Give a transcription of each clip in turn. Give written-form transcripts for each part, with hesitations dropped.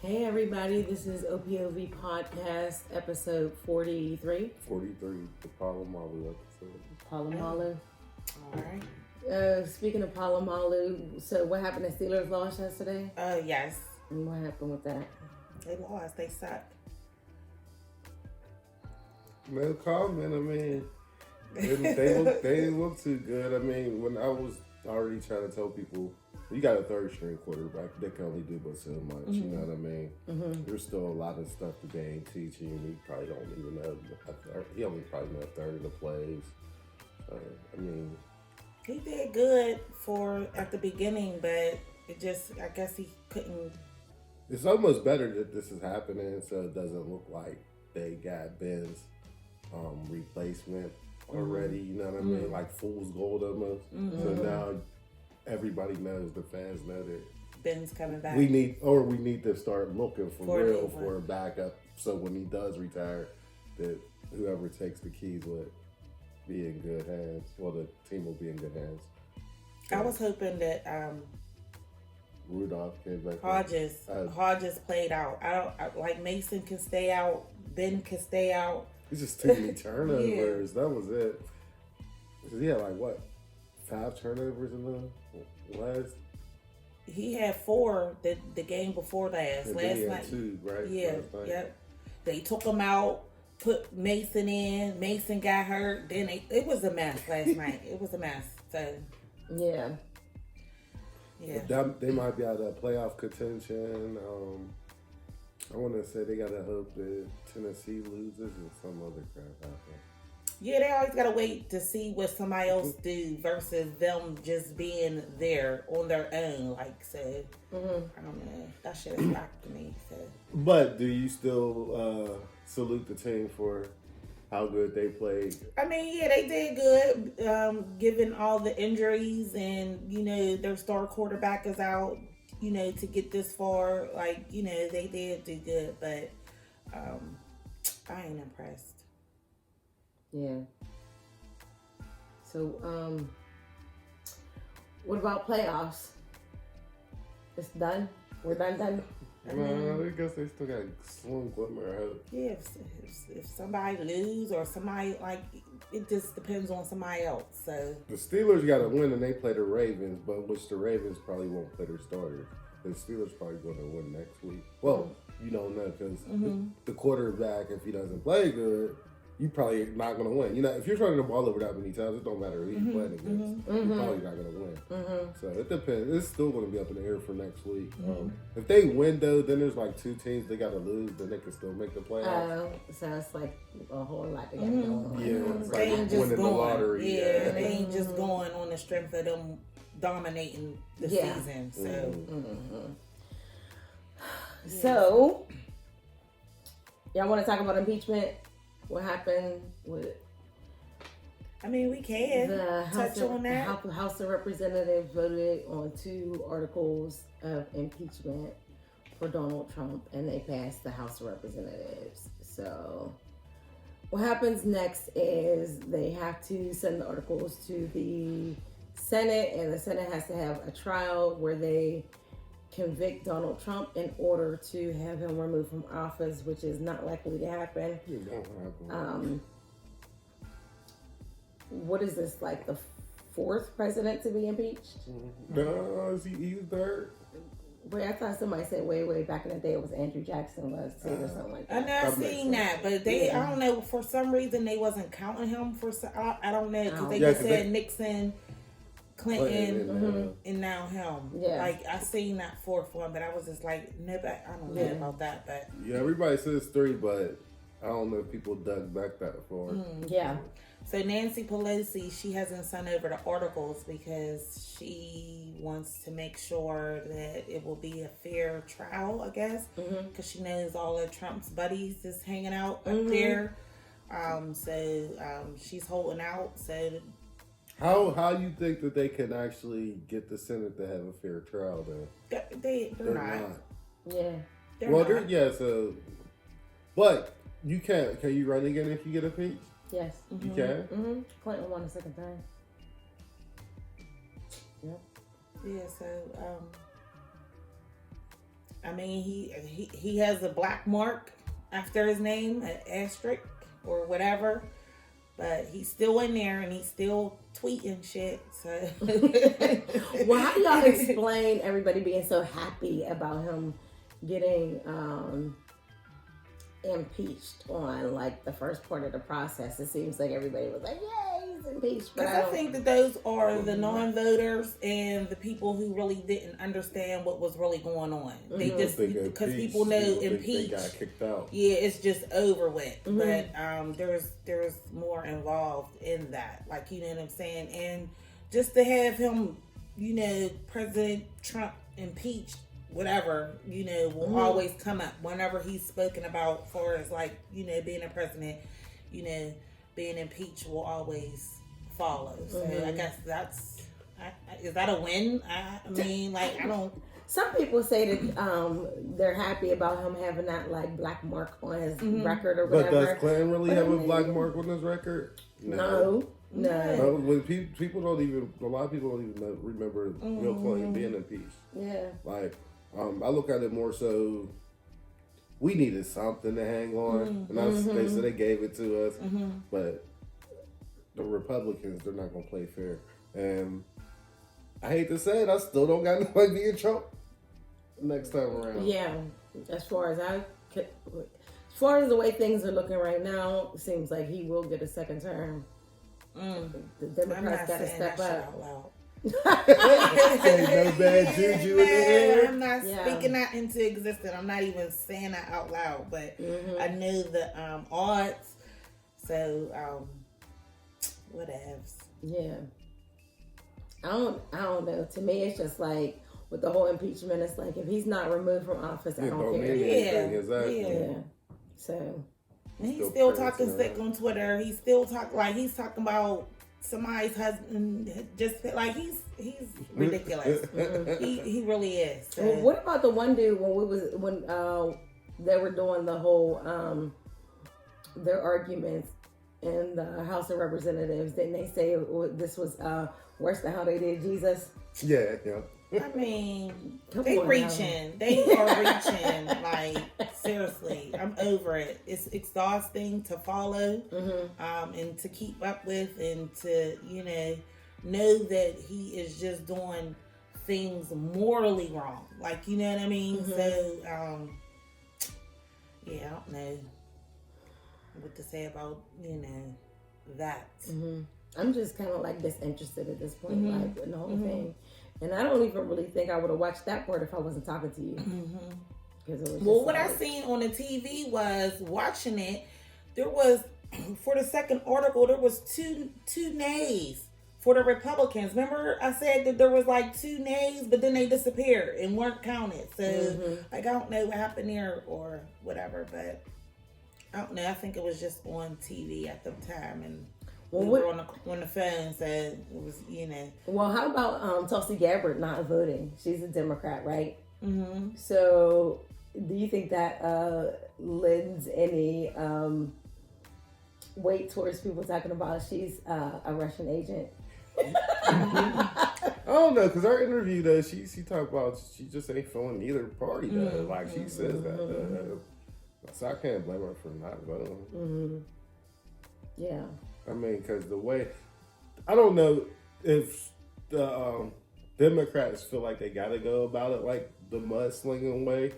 Hey everybody, this is O.P.O.V podcast episode 43. 43, the Palomalu episode. Palomalu. Alright. Speaking of Palomalu, so what happened? The Steelers lost yesterday? Yes. And what happened with that? They lost. They suck. No comment. I mean, they look too good. I mean, when I was already trying to tell people, you got a third string quarterback, they can only do but so much. You know what I mean? Mm-hmm. There's still a lot of stuff that they ain't teaching. He probably don't even know. He only probably know a third of the plays. I mean, He did good at the beginning, but it just, I guess he couldn't. it's almost better that this is happening, so it doesn't look like they got Ben's replacement already. You know what I mean? Like fool's gold almost. So now everybody knows, the fans know that Ben's coming back. we need to start looking for a real new one. for a backup. So when he does retire, that whoever takes the keys would be in good hands. Well, the team will be in good hands. I was hoping that Rudolph came back. Hodges played out. Like Mason can stay out. Ben can stay out. It's just too many turnovers. That was it. Cause he had like what, 5 turnovers in the last. He had 4 the game before last. And Last then he had night. 2, right? Yeah. Last night. Yep. They took him out. Put Mason in. Mason got hurt. Then it was a mess last night. It was a mess. So Yeah. They might be out of playoff contention. I want to say they got to hope that Tennessee loses and some other crap happens. Yeah, they always gotta wait to see what somebody else do versus them just being there on their own. Like, so I don't know. That shit is rock to me. So. But do you still salute the team for how good they played? I mean, yeah, they did good, given all the injuries and their star quarterback is out. To get this far, like they did do good, but I ain't impressed. Yeah. So, what about playoffs? It's done? We're done? I guess they still got slim glimmer of hope. Yeah, if somebody lose or somebody, like, it just depends on somebody else. So The Steelers got to win and they play the Ravens, but which the Ravens probably won't play their starters. The Steelers probably going to win next week. Well, you don't know because the quarterback, if he doesn't play good, you probably not going to win. If you're turning the ball over that many times, it don't matter who you're playing against. You're probably not going to win. So it depends. It's still going to be up in the air for next week. If they win, though, then there's like 2 teams they got to lose, then they can still make the playoffs. So it's like a whole lot to get going on. Yeah, it's they like ain't just winning the going. lottery. Yeah, they ain't just going on the strength of them dominating the season. So. So, y'all want to talk about impeachment? What happened with I mean, we can the touch on that. House of Representatives voted on 2 articles of impeachment for Donald Trump, and they passed the House of Representatives. So, what happens next is they have to send the articles to the Senate, and the Senate has to have a trial where they convict Donald Trump in order to have him removed from office, which is not likely to happen. It won't happen. What is this, like the 4th president to be impeached? No, he's third. Wait, I thought somebody said way back in the day it was Andrew Jackson was too, or something like I that. never seen that, but I don't know, for some reason they wasn't counting him for I don't know, because they just said Nixon, Clinton, and now him. Yeah. Like, I seen that 4th one, but I was just like, no, I don't know about that, but. Yeah, everybody says 3, but I don't know if people dug back that far. Yeah. So Nancy Pelosi, she hasn't sent over the articles because she wants to make sure that it will be a fair trial, I guess, because she knows all of Trump's buddies is hanging out up there. So she's holding out. So how you think that they can actually get the Senate to have a fair trial then? they're not. Yeah. They're Well, not. but you can you run again if you get impeached? Yes. You can? Clinton won a 2nd time. Yep. Yeah, so I mean, he has a black mark after his name, an asterisk or whatever. But he's still in there and he's still tweeting shit. So, well, how do y'all explain everybody being so happy about him getting impeached on like the first part of the process? It seems like everybody was like, "Yay, he's impeached!" But I think that those are the non-voters and the people who really didn't understand what was really going on. They just because people know impeached, they got kicked out. Yeah, it's just over with. But there's more involved in that. Like, you know what I'm saying? And just to have him, you know, President Trump impeached, whatever, you know, will always come up whenever he's spoken about for as like, you know, being a president, you know, being impeached will always follow. So I guess is that a win? I mean, like, I don't. Some people say that they're happy about him having that like black mark on his record or whatever. But does Clinton really have a black mark on his record? No. When people don't even, a lot of people don't even remember Bill Clinton being impeached. Yeah. Like, I look at it more so, we needed something to hang on, and they said they gave it to us, but the Republicans, they're not gonna play fair, and I hate to say it, I still don't got nobody being Trump next time around. Yeah, as far as the way things are looking right now, it seems like he will get a second term. The Democrats got to step up. No bad juju in the air. I'm not speaking that into existence. I'm not even saying that out loud, but I know the odds. So whatevs. Yeah. I don't know. To me, it's just like with the whole impeachment, it's like if he's not removed from office, I don't care. Yeah. So he's still talking sick on Twitter. He's still he's talking about somebody's husband. Just like he's ridiculous. He really is. So. Well, what about the one dude when they were doing the whole their arguments in the House of Representatives? Didn't they say this was worse than how they did Jesus? Yeah. I mean, they are reaching. Like, seriously, I'm over it. It's exhausting to follow, and to keep up with, and to, you know that he is just doing things morally wrong. Like, you know what I mean? So, yeah, I don't know what to say about, that. I'm just kind of like disinterested at this point, like in the whole thing. And I don't even really think I would have watched that part if I wasn't talking to you. It was what I seen on the TV was watching it. There was, for the second article, there was two nays for the Republicans. Remember, I said that there was like 2 nays, but then they disappeared and weren't counted. So like, I don't know what happened there or whatever, but I don't know. I think it was just on TV at the time, and we were on the phone, so it was, Well, how about Tulsi Gabbard not voting? She's a Democrat, right? So, do you think that lends any weight towards people talking about she's a Russian agent? I don't know, because her interview though, she talked about she just ain't feeling either party though. Like she says that. So I can't blame her for not voting. Yeah. I mean, because the way, I don't know if the Democrats feel like they got to go about it like the mudslinging way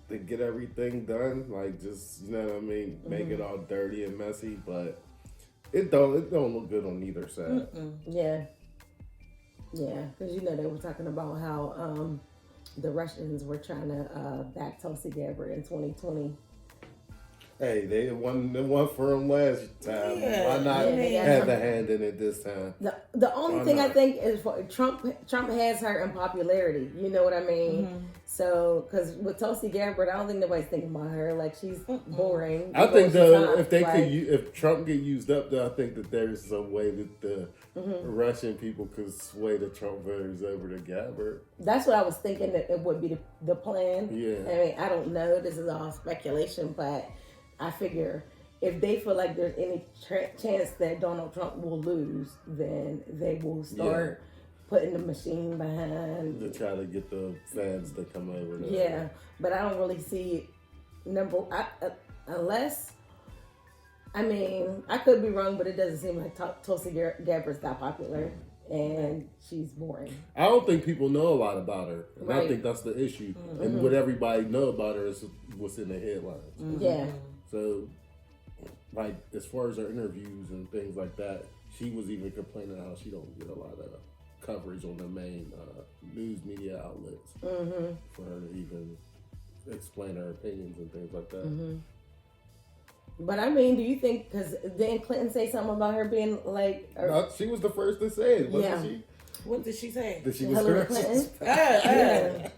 to get everything done. Like, just, you know what I mean? Make it all dirty and messy, but it don't look good on either side. Yeah. Yeah, because, they were talking about how the Russians were trying to back Tulsi Gabbard in 2020. Hey, they won for them last time. Yeah. Why not have a hand in it this time? The only thing I think is for Trump has her in popularity. You know what I mean? So, because with Tulsi Gabbard, I don't think nobody's thinking about her. Like, she's boring. I think though, if Trump get used up, though, I think that there's a way that the Russian people could sway the Trump voters over to Gabbard. That's what I was thinking that it would be the plan. Yeah. I mean, I don't know. This is all speculation, but I figure if they feel like there's any chance that Donald Trump will lose, then they will start putting the machine behind. To try to get the fans to come over there. Yeah, but I don't really see unless. I mean, I could be wrong, but it doesn't seem like Tulsi Gabbard's that popular, and she's boring. I don't think people know a lot about her, and Right. I think that's the issue. And what everybody know about her is what's in the headlines. Yeah. So, like, as far as her interviews and things like that, she was even complaining how she don't get a lot of coverage on the main news media outlets for her to even explain her opinions and things like that. But I mean, do you think, because didn't Clinton say something about her being like... No, she was the first to say it, wasn't she? What did she say? That she was Hillary first. Clinton? Yeah.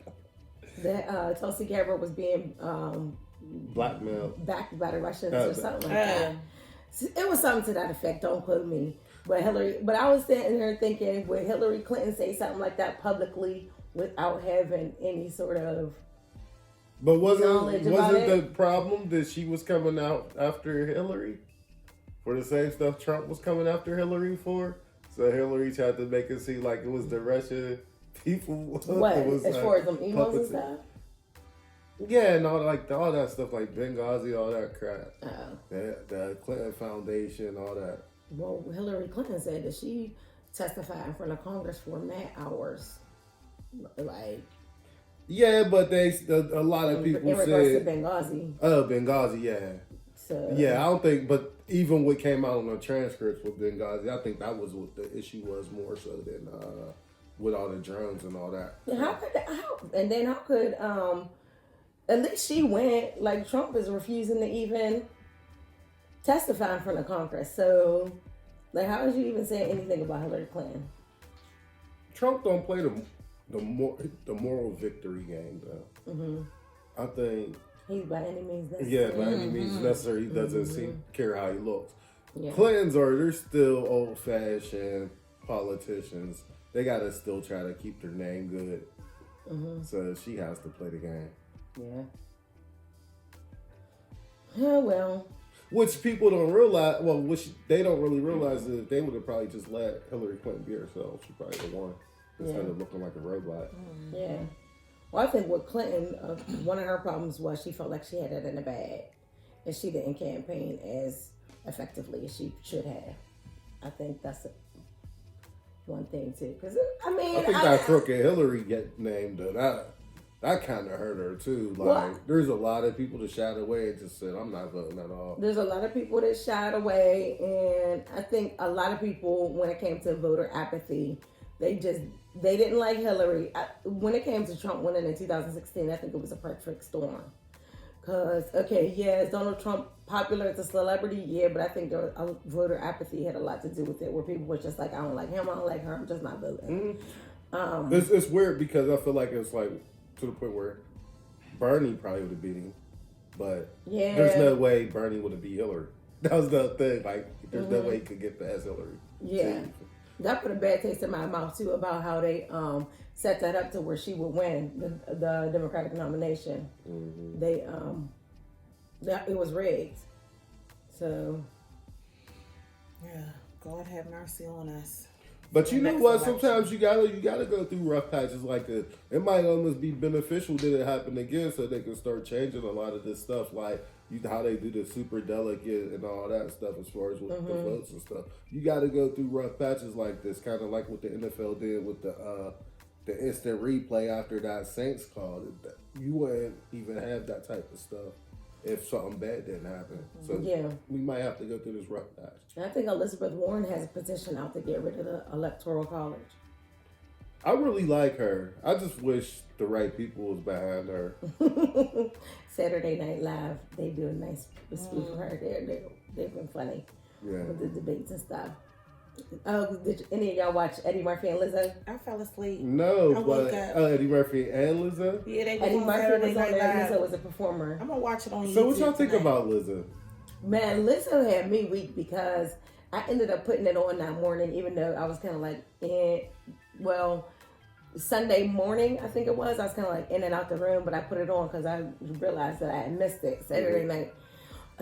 That Tulsi Gabbard was being Blackmailed. backed by the Russians or something like that. Yeah. It was something to that effect. Don't quote me. But I was sitting there thinking, would Hillary Clinton say something like that publicly without having any sort of... But knowledge about wasn't the it? problem that she was coming out after Hillary for the same stuff Trump was coming after Hillary for? So Hillary tried to make it seem like it was the Russian people. What? Was, As far as them emails and stuff? Yeah, and all that stuff like Benghazi, all that crap. Oh. The Clinton Foundation, all that. Well, Hillary Clinton said that she testified in front of Congress for mad hours. Like... Yeah, but a lot of people in regards said to Benghazi. Benghazi, yeah. So Yeah, I don't think, but even what came out on the transcripts with Benghazi, I think that was what the issue was more so than with all the drones and all that. How could at least she went, like Trump is refusing to even testify in front of Congress. So like how did you even say anything about Hillary Clinton? Trump don't play the moral victory game though. I think He's by any means necessary. yeah, by any means necessary. He doesn't care how he looks. Yeah. Clintons they're still old fashioned politicians. They gotta still try to keep their name good. So she has to play the game. Yeah. Oh well. Which people don't realize. Well, they don't really realize is if they would have probably just let Hillary Clinton be herself, she probably would have won instead of looking like a robot. Yeah. Well, I think with Clinton, one of her problems was she felt like she had it in the bag, and she didn't campaign as effectively as she should have. I think that's one thing too. Because I mean, I think that crooked Hillary get named that kind of hurt her too. Like, there's a lot of people that shied away and just said, "I'm not voting at all." There's a lot of people that shied away, and I think a lot of people, when it came to voter apathy, they didn't like Hillary. When it came to Trump winning in 2016, I think it was a perfect storm. Because, okay, yeah, is Donald Trump popular as a celebrity? Yeah, but I think voter apathy had a lot to do with it, where people were just like, I don't like him, I don't like her, I'm just not voting. It's weird because I feel like it's like to the point where Bernie probably would have beat him, but there's no way Bernie would have beat Hillary. That was the thing. Like, there's no way he could get past Hillary. Yeah. That put a bad taste in my mouth too about how they set that up to where she would win the Democratic nomination. They it was rigged. So yeah, God have mercy on us. But you know what? Sometimes you gotta go through rough patches like this. It might almost be beneficial that it happen again, so they can start changing a lot of this stuff, like how they do the super delegate and all that stuff as far as with the votes and stuff. You got to go through rough patches like this, kind of like what the NFL did with the instant replay after that Saints call. You wouldn't even have that type of stuff if something bad didn't happen. So we might have to go through this rough patch. And I think Elizabeth Warren has a petition out to get rid of the Electoral College. I really like her. I just wish the right people was behind her. Saturday Night Live, they do a nice spoof for her. They've been funny with the debates and stuff. Oh, did any of y'all watch Eddie Murphy and Lizzo? I fell asleep. No, but Eddie Murphy and Lizzo? Yeah, they Eddie Murphy was on there. Lizzo was a performer. I'm going to watch it on YouTube. So what y'all think tonight. about Lizzo? Man, Lizzo had me weak because I ended up putting it on that morning, even though I was kind of like, Sunday morning, I think it was. I was kind of like in and out the room, but I put it on because I realized that I had missed it Saturday night.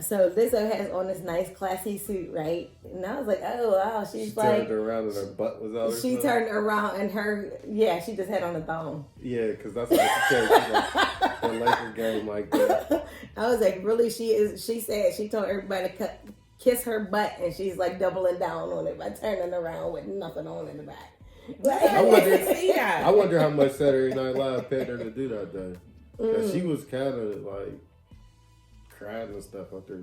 So Lizzo has on this nice classy suit, right? And I was like, oh wow, She she's like, turned around and her butt was out. she turned around and she just had on a thong. Yeah, because that's what she said. She's like, the Laker game like that. I was like, really? She said she told everybody to kiss her butt, and she's like doubling down on it by turning around with nothing on in the back. I wonder how much Saturday Night Live paid her to do that though. Because she was kind of like crying and stuff after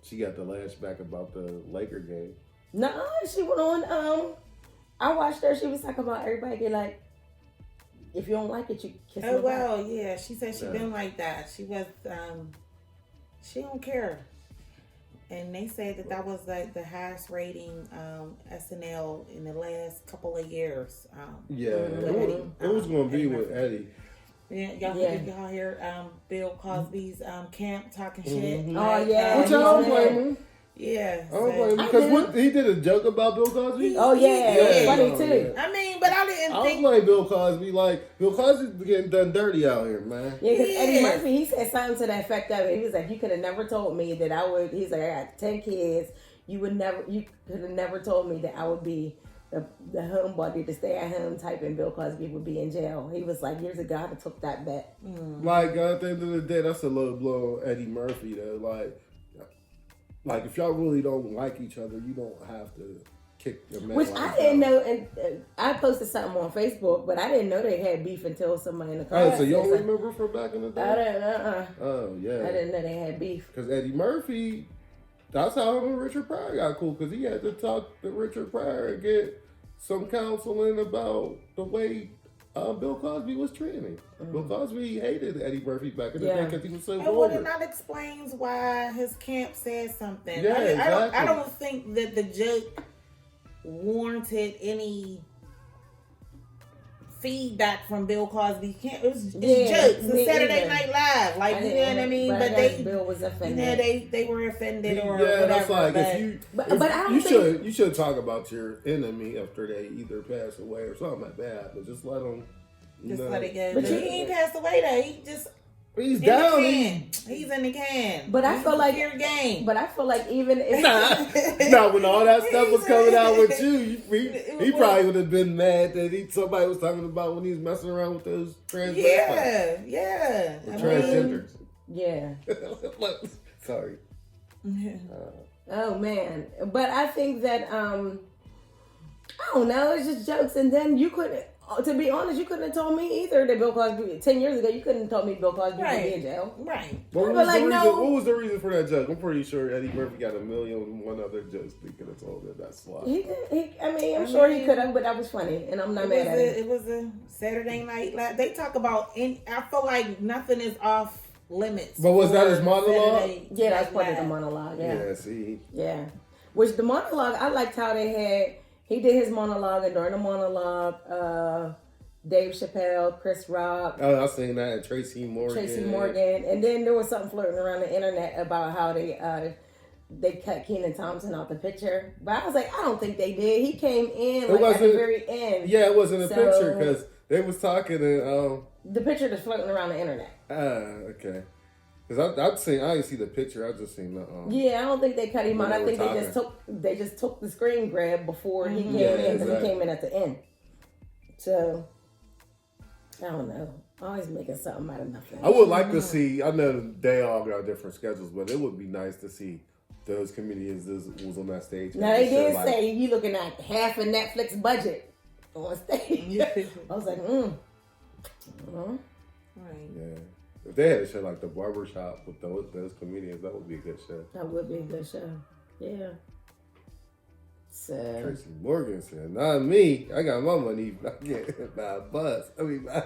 she got the lashback about the Laker game. No, she went on. I watched her. She was talking about everybody get like, if you don't like it, you kiss. Oh well, yeah. She said she been like that. She was. She don't care. And they said that was like the highest rating SNL in the last couple of years. It was going to be with Eddie. Yeah, y'all hear Bill Cosby's camp talking shit. Oh yeah, which I don't blame him. Yeah, I don't blame him because he did a joke about Bill Cosby. Oh yeah, funny too. I mean, but I didn't I think. don't blame Bill Cosby. Like Bill Cosby's getting done dirty out here, man. Yeah, because Eddie Murphy, he said something to the effect of it. He was like, "You could have never told me that I would." He's like, "I got 10 kids. You could have never told me that I would be the homebody, the stay at home type, and Bill Cosby would be in jail." He was like, years ago, I took that bet. Like at the end of the day, that's a low blow on Eddie Murphy though. Like if y'all really don't like each other, you don't have to kick your man. Which I didn't know, and I posted something on Facebook, but I didn't know they had beef until somebody in the car. Oh, so you don't remember from back in the day? I didn't. Oh yeah. I didn't know they had beef. Because Eddie Murphy, that's how him and Richard Pryor got cool. Because he had to talk to Richard Pryor and get some counseling about the way Bill Cosby was treating him. Bill Cosby hated Eddie Murphy back in the day because he was so vulgar. And that explains why his camp said something. Yeah, exactly. I don't think that the joke warranted any feedback from Bill Cosby. It was jokes. It's Saturday Night Live, like you know what I mean. But Bill was offended. They were offended or whatever. That's like you should talk about your enemy after they either pass away or something like that. But just let them. Let it go. But he ain't passed away though. He's down. He's in the can. But I feel like your game. But I feel like even if when all that stuff was coming out with you, he probably would have been mad that somebody was talking about when he was messing around with those transgenders. Yeah. Transgenders. Yeah. Sorry. Oh man, but I think that I don't know. It's just jokes, and then you couldn't. To be honest, you couldn't have told me either that Bill Cosby 10 years ago. You couldn't have told me Bill Cosby would be in jail. Right. What was the reason for that joke? I'm pretty sure Eddie Murphy got 1,000,001 other jokes he could have told that slot. I'm sure he could have, but that was funny, and I'm not mad at it. It was a Saturday Night Live. They talk about. I feel like nothing is off limits. But was that his monologue? Yeah, that's part of the monologue. Yeah. See. Yeah. Which the monologue, I liked how they had. He did his monologue, and during the monologue, Dave Chappelle, Chris Rock. Oh, I seen that. And Tracy Morgan. And then there was something floating around the internet about how they cut Kenan Thompson out the picture. But I was like, I don't think they did. He came in at the very end. Yeah, it wasn't a picture because they was talking and the picture that's floating around the internet. Okay. Because I didn't see the picture. I just seen the. Yeah, I don't think they cut him out. I think they just took the screen grab before he came in, because he came in at the end. So I don't know. Always making something out of nothing. I would like to see. I know they all got different schedules, but it would be nice to see those comedians that was on that stage. Now they did say you looking at half a Netflix budget on stage. I was like, Right. Yeah. If they had a show like The Barbershop with those comedians, that would be a good show. That would be a good show. Yeah. So Tracy Morgan said, "Not me. I got my money. I get by a bus. I mean, by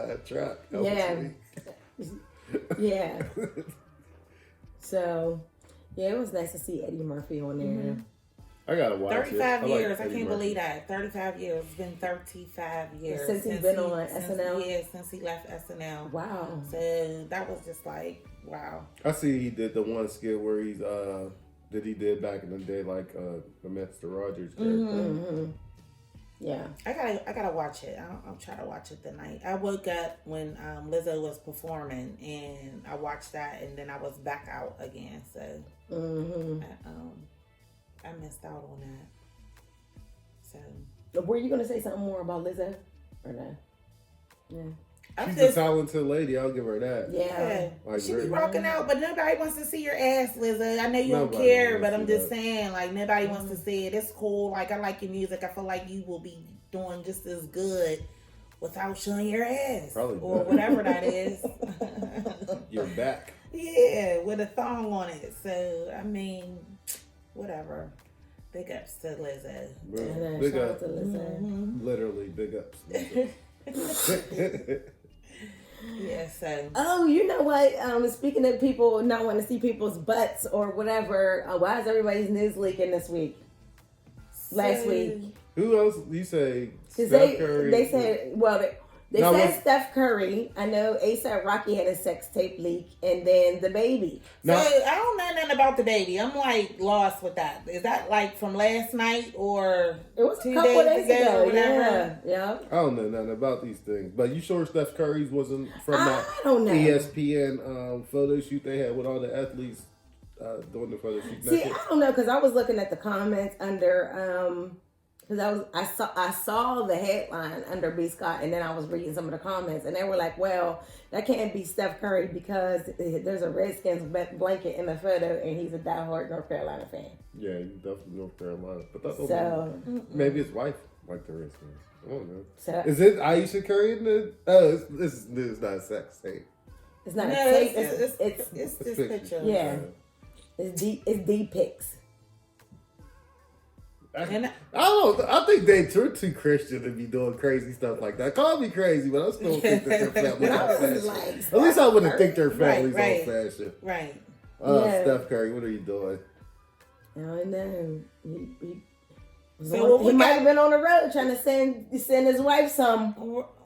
a truck." Yeah. Yeah. So yeah, it was nice to see Eddie Murphy on there. Mm-hmm. I gotta watch 35 it. years. I can't believe that. 35 years. It's been 35 years. Since he's been on SNL? Yeah, since he left SNL. Wow. So that was just like, wow. I see he did the one skit where he's that he did back in the day, like the Mr. Rogers character. Mm-hmm. Yeah. I gotta watch it. I'll try to watch it tonight. I woke up when Lizzo was performing, and I watched that, and then I was back out again. So I missed out on that. So were you gonna say something more about Lizzo or no? Yeah. She's a talented lady. I'll give her that. Yeah. Like, she be rocking out, but nobody wants to see your ass, Lizzo. I know you don't care, but I'm just saying, like, nobody wants to see it. It's cool. Like, I like your music. I feel like you will be doing just as good without showing your ass. Probably or whatever that is. You're back. Yeah, with a thong on it. So, I mean, whatever. Big ups to Lizzo. Big ups to Lizzo. Literally, big ups. Yeah, so. Oh, you know what? Speaking of people not wanting to see people's butts or whatever, why is everybody's news leaking this week? Last week. Who else? You say Steph Curry? They said, they said Steph Curry. I know A$AP Rocky had a sex tape leak, and then the baby. So I don't know nothing about the baby. I'm like lost with that. Is that like from last night or it was 2 a couple days ago? or whatever? Yeah. I don't know nothing about these things, but you sure Steph Curry's wasn't from that don't know. ESPN photo shoot they had with all the athletes doing the photo shoot? See, I don't know because I was looking at the comments under. Because I saw the headline under B. Scott, and then I was reading some of the comments, and they were like, "Well, that can't be Steph Curry because there's a Redskins blanket in the photo, and he's a diehard North Carolina fan." Yeah, he's definitely North Carolina, but that's maybe his wife like the Redskins. I don't know. So, is it Aisha Curry in the? Oh, this is not a sex tape. It's not a tape. It's this picture. Yeah, it's D pics. I think they're too Christian to be doing crazy stuff like that. Call me crazy, but I still think that their family's old fashioned. At least I wouldn't think their family's old fashioned. Right. Steph Curry, what are you doing? I don't know. He might have been on the road trying to send his wife some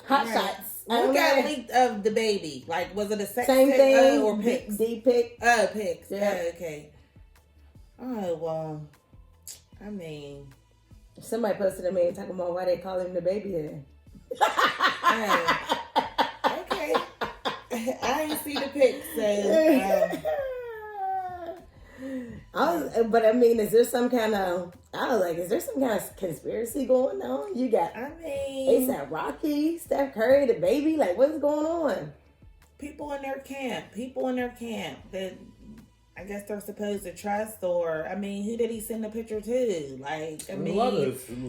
hot shots. What got leaked of the baby? Like, was it a sex same tape thing or pics? D pic. Oh, pics. Yeah. Oh, okay. Oh, well, I mean, somebody posted a meme talking about why they call him the baby then. Okay. I didn't see the pics, so. But I mean, is there some kind of conspiracy going on? You got A$AP Rocky, Steph Curry, the baby. Like, what's going on? People in their camp that I guess they're supposed to trust, or I mean, who did he send the picture to? Like, I mean,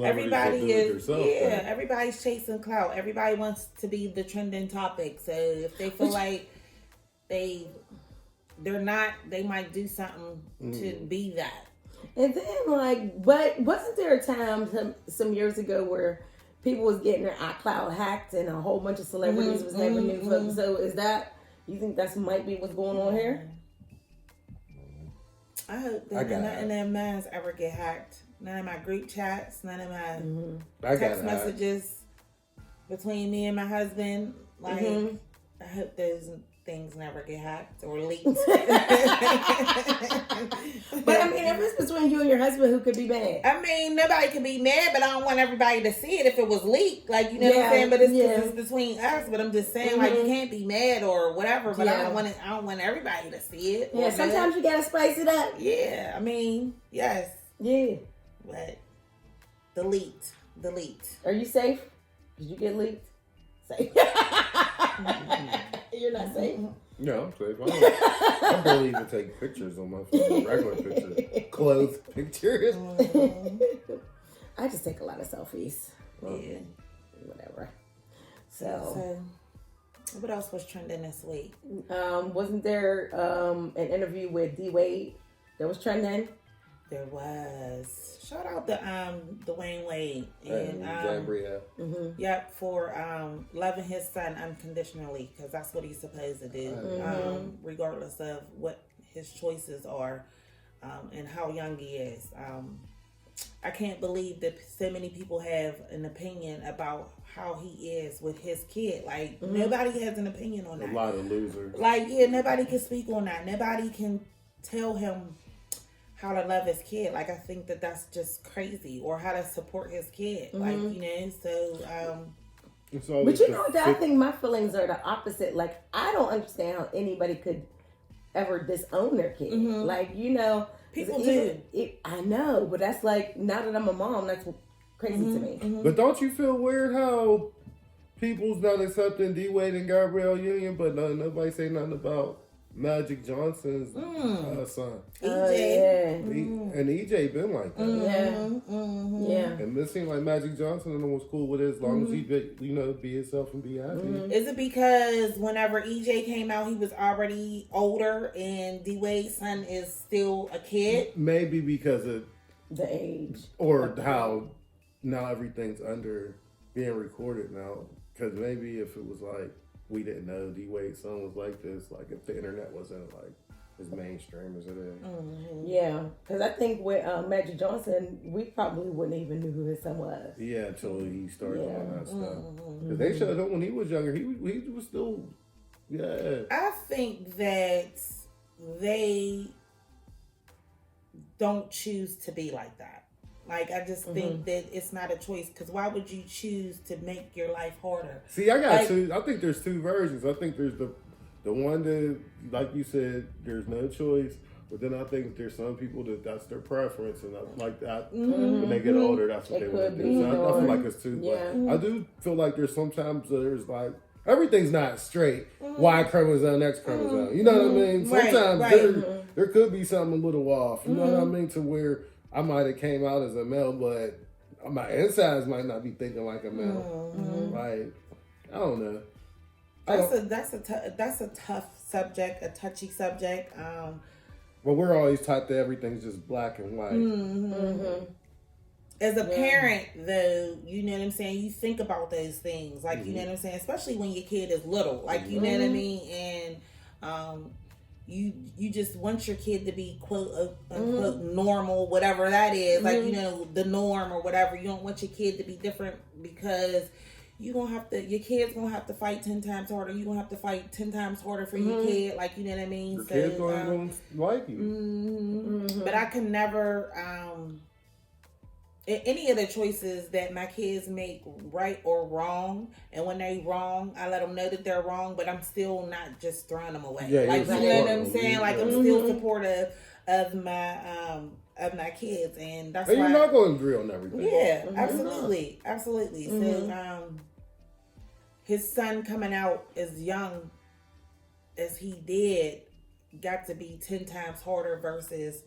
everybody is everybody's chasing clout. Everybody wants to be the trending topic. So if they feel like they're not, they might do something to be that. And then, but wasn't there a time some years ago where people was getting their iCloud hacked and a whole bunch of celebrities was having new photos? So you think that might be what's going on here? I hope that none of mine ever get hacked. None of my group chats, none of my text messages between me and my husband. Like, I hope those things never get hacked or leaked. But I mean, if it's between you and your husband, who could be mad? I mean, nobody can be mad, but I don't want everybody to see it if it was leaked. Like, you know what I'm saying? But it's between us. But I'm just saying, like, you can't be mad or whatever. But I don't want everybody to see it. Yeah, sometimes you gotta spice it up. Yeah, I mean, yes. Yeah. But delete. Are you safe? Did you get leaked? Safe. You're not safe? No, I'm safe. I barely even take pictures on my phone. Regular pictures. Clothes pictures. I just take a lot of selfies. Yeah. Whatever. So, what else was trending this week? Wasn't there an interview with D Wade that was trending? There was. Shout out to Dwayne Wade and Gabrielle. Yep, for loving his son unconditionally, because that's what he's supposed to do, regardless of what his choices are and how young he is. I can't believe that so many people have an opinion about how he is with his kid. Like, nobody has an opinion on that. A lot of losers. Like, nobody can speak on that. Nobody can tell him how to love his kid. Like, I think that that's just crazy, or how to support his kid. Like, you know, so but you know what? I think my feelings are the opposite. Like, I don't understand how anybody could ever disown their kid. Like, you know, people do. I know, but that's like, now that I'm a mom, that's crazy to me. But don't you feel weird how people's not accepting D Wade and Gabrielle Union, but nobody say nothing about Magic Johnson's son? EJ. And EJ been like that. Yeah. And it seemed like Magic Johnson was cool with it as long as he be himself and be happy. Is it because whenever EJ came out, he was already older and D Wade's son is still a kid? Maybe because of the age. Or how now everything's under being recorded now. Because maybe if it was like, we didn't know D Wade's son was like this, like if the internet wasn't like as mainstream as it is. Yeah, because I think with Magic Johnson, we probably wouldn't even knew who his son was. Yeah, until he started doing that stuff. Because they showed him when he was younger, he was still, I think that they don't choose to be like that. Like, I just think that it's not a choice. Because why would you choose to make your life harder? See, I got two. I think there's two versions. I think there's the one that, like you said, there's no choice. But then I think there's some people that's their preference. And like that, when they get older, that's what they want to do. So I feel like it's two. Yeah. But I do feel like there's sometimes there's like, everything's not straight. Y chromosome, X chromosome. You know what I mean? Sometimes there could be something a little off. You know what I mean? To where I might have came out as a male, but my insides might not be thinking like a male. Like, I don't know. That's a tough subject, a touchy subject. Well, we're always taught that everything's just black and white. As a parent, though, you know what I'm saying? You think about those things, like you know what I'm saying, especially when your kid is little, like you know what I mean, and you just want your kid to be quote unquote normal, whatever that is, like you know, the norm or whatever. You don't want your kid to be different because your kid's gonna have to fight 10 times harder. You're gonna have to fight 10 times harder for your kid, like you know what I mean. Your kid's gonna like you. But I can never any of the choices that my kids make, right or wrong, and when they wrong, I let them know that they're wrong, but I'm still not just throwing them away. Yeah, like you know what I'm saying? Like I'm still supportive of my kids, and that's why you're not going to agree on everything. Yeah, absolutely. So his son coming out as young as he did got to be 10 times harder versus,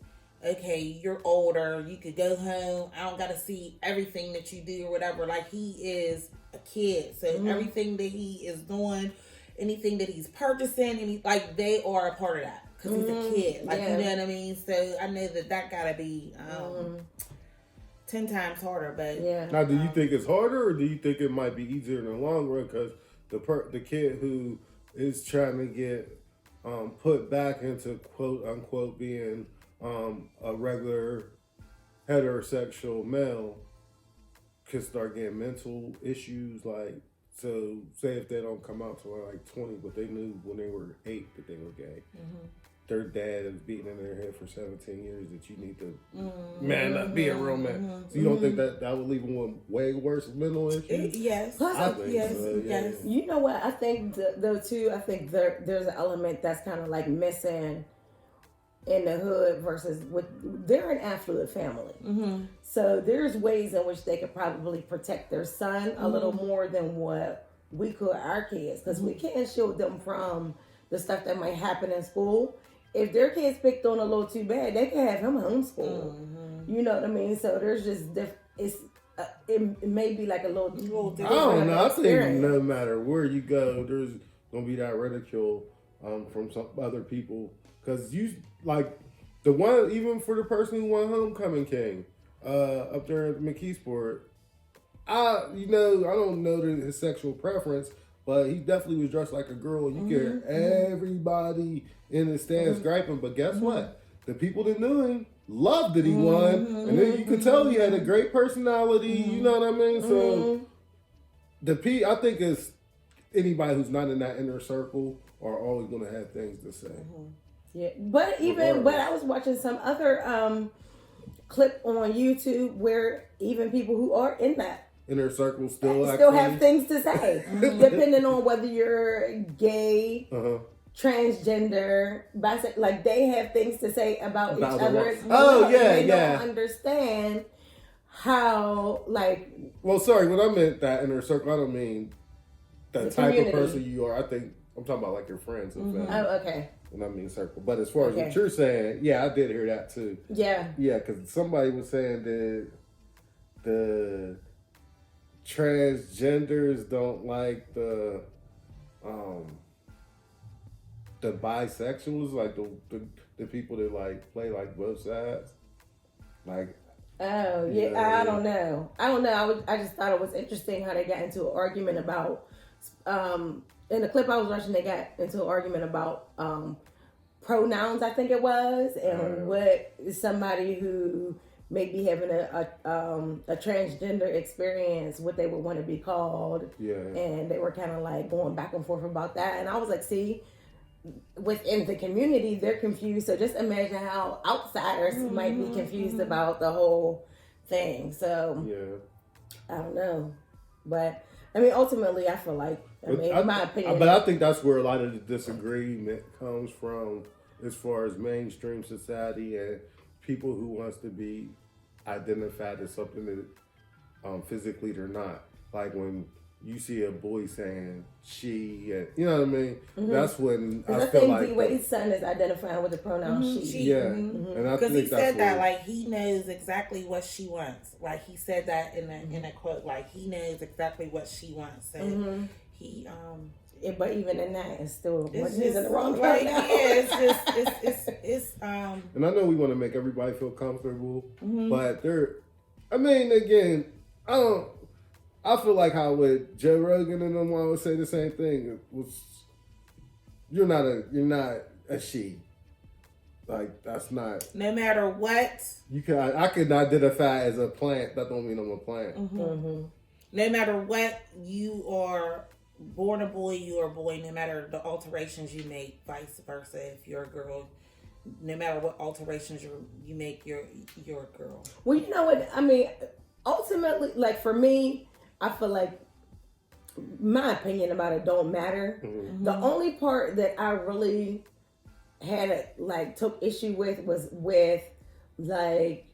okay, you're older, you could go home, I don't gotta see everything that you do or whatever. Like, he is a kid, so everything that he is doing, anything that he's purchasing, like, they are a part of that because he's a kid, like, you know what I mean. So I know that gotta be 10 times harder. But now, do you think it's harder, or do you think it might be easier in the long run? Because the kid who is trying to get put back into quote unquote being a regular heterosexual male could start getting mental issues. Like, so say if they don't come out till like 20, but they knew when they were 8 that they were gay. Their dad is beating in their head for 17 years that you need to man up, be a real man. So you don't think that would leave them with way worse mental issues? Yes. Plus, Yes. You know what? I think though too. I think there's an element that's kind of like missing in the hood versus they're an affluent family. So there's ways in which they could probably protect their son a little more than what we could our kids, because we can't shield them from the stuff that might happen in school. If their kids picked on a little too bad, they can have him homeschooled. You know what I mean? So there's just it may be like a little different. I don't know. I think no matter where you go, there's gonna be that ridicule from some other people. Because you, like, the one, even for the person who won Homecoming King up there at McKeesport, I don't know his sexual preference, but he definitely was dressed like a girl. You hear everybody in the stands griping, but guess what? The people that knew him loved that he won, and then you could tell he had a great personality. You know what I mean? So I think it's anybody who's not in that inner circle are always going to have things to say. Yeah, but I was watching some other clip on YouTube where even people who are in that inner circle still have things to say, depending on whether you're gay, transgender, bisexual. Like they have things to say about each other. They don't understand how Well, sorry, when I meant that inner circle, I don't mean the type community. of person you are. I think I'm talking about like your friends and family. Oh, okay. And I mean circle. But as far as what you're saying, yeah, I did hear that too. Yeah. Yeah, because somebody was saying that the transgenders don't like the bisexuals, like the people that like play like both sides. Like oh yeah, I don't know. I just thought it was interesting how they got into an argument about in the clip I was watching, they got into an argument about pronouns, I think it was, and what somebody who may be having a transgender experience, what they would want to be called. Yeah. And they were kind of like going back and forth about that. And I was like, see, within the community, they're confused. So just imagine how outsiders might be confused about the whole thing. So, I don't know. But, I mean, ultimately, I feel like, in my opinion. But I think that's where a lot of the disagreement comes from as far as mainstream society and people who wants to be identified as something that physically they're not. Like when you see a boy saying she, and, you know what I mean? That's when I feel like D-Wade's son is identifying with the pronoun she. Yeah. And I because think he said that like he knows exactly what she wants. Like he said that in a quote, like he knows exactly what she wants. So he but even in that, it's still it's he's in the wrong like, right now. it's and I know we want to make everybody feel comfortable, but I mean, again, I feel like how with Joe Rogan and them always say the same thing. It was, you're not a she. Like that's not. No matter what. I can identify as a plant. That don't mean I'm a plant. No matter what, you are born a boy, you are a boy. No matter the alterations you make, vice versa. If you're a girl, no matter what alterations you make, you're a girl. Well, you know what? I mean, ultimately, like for me, I feel like my opinion about it don't matter. The only part that I really had took issue with was with like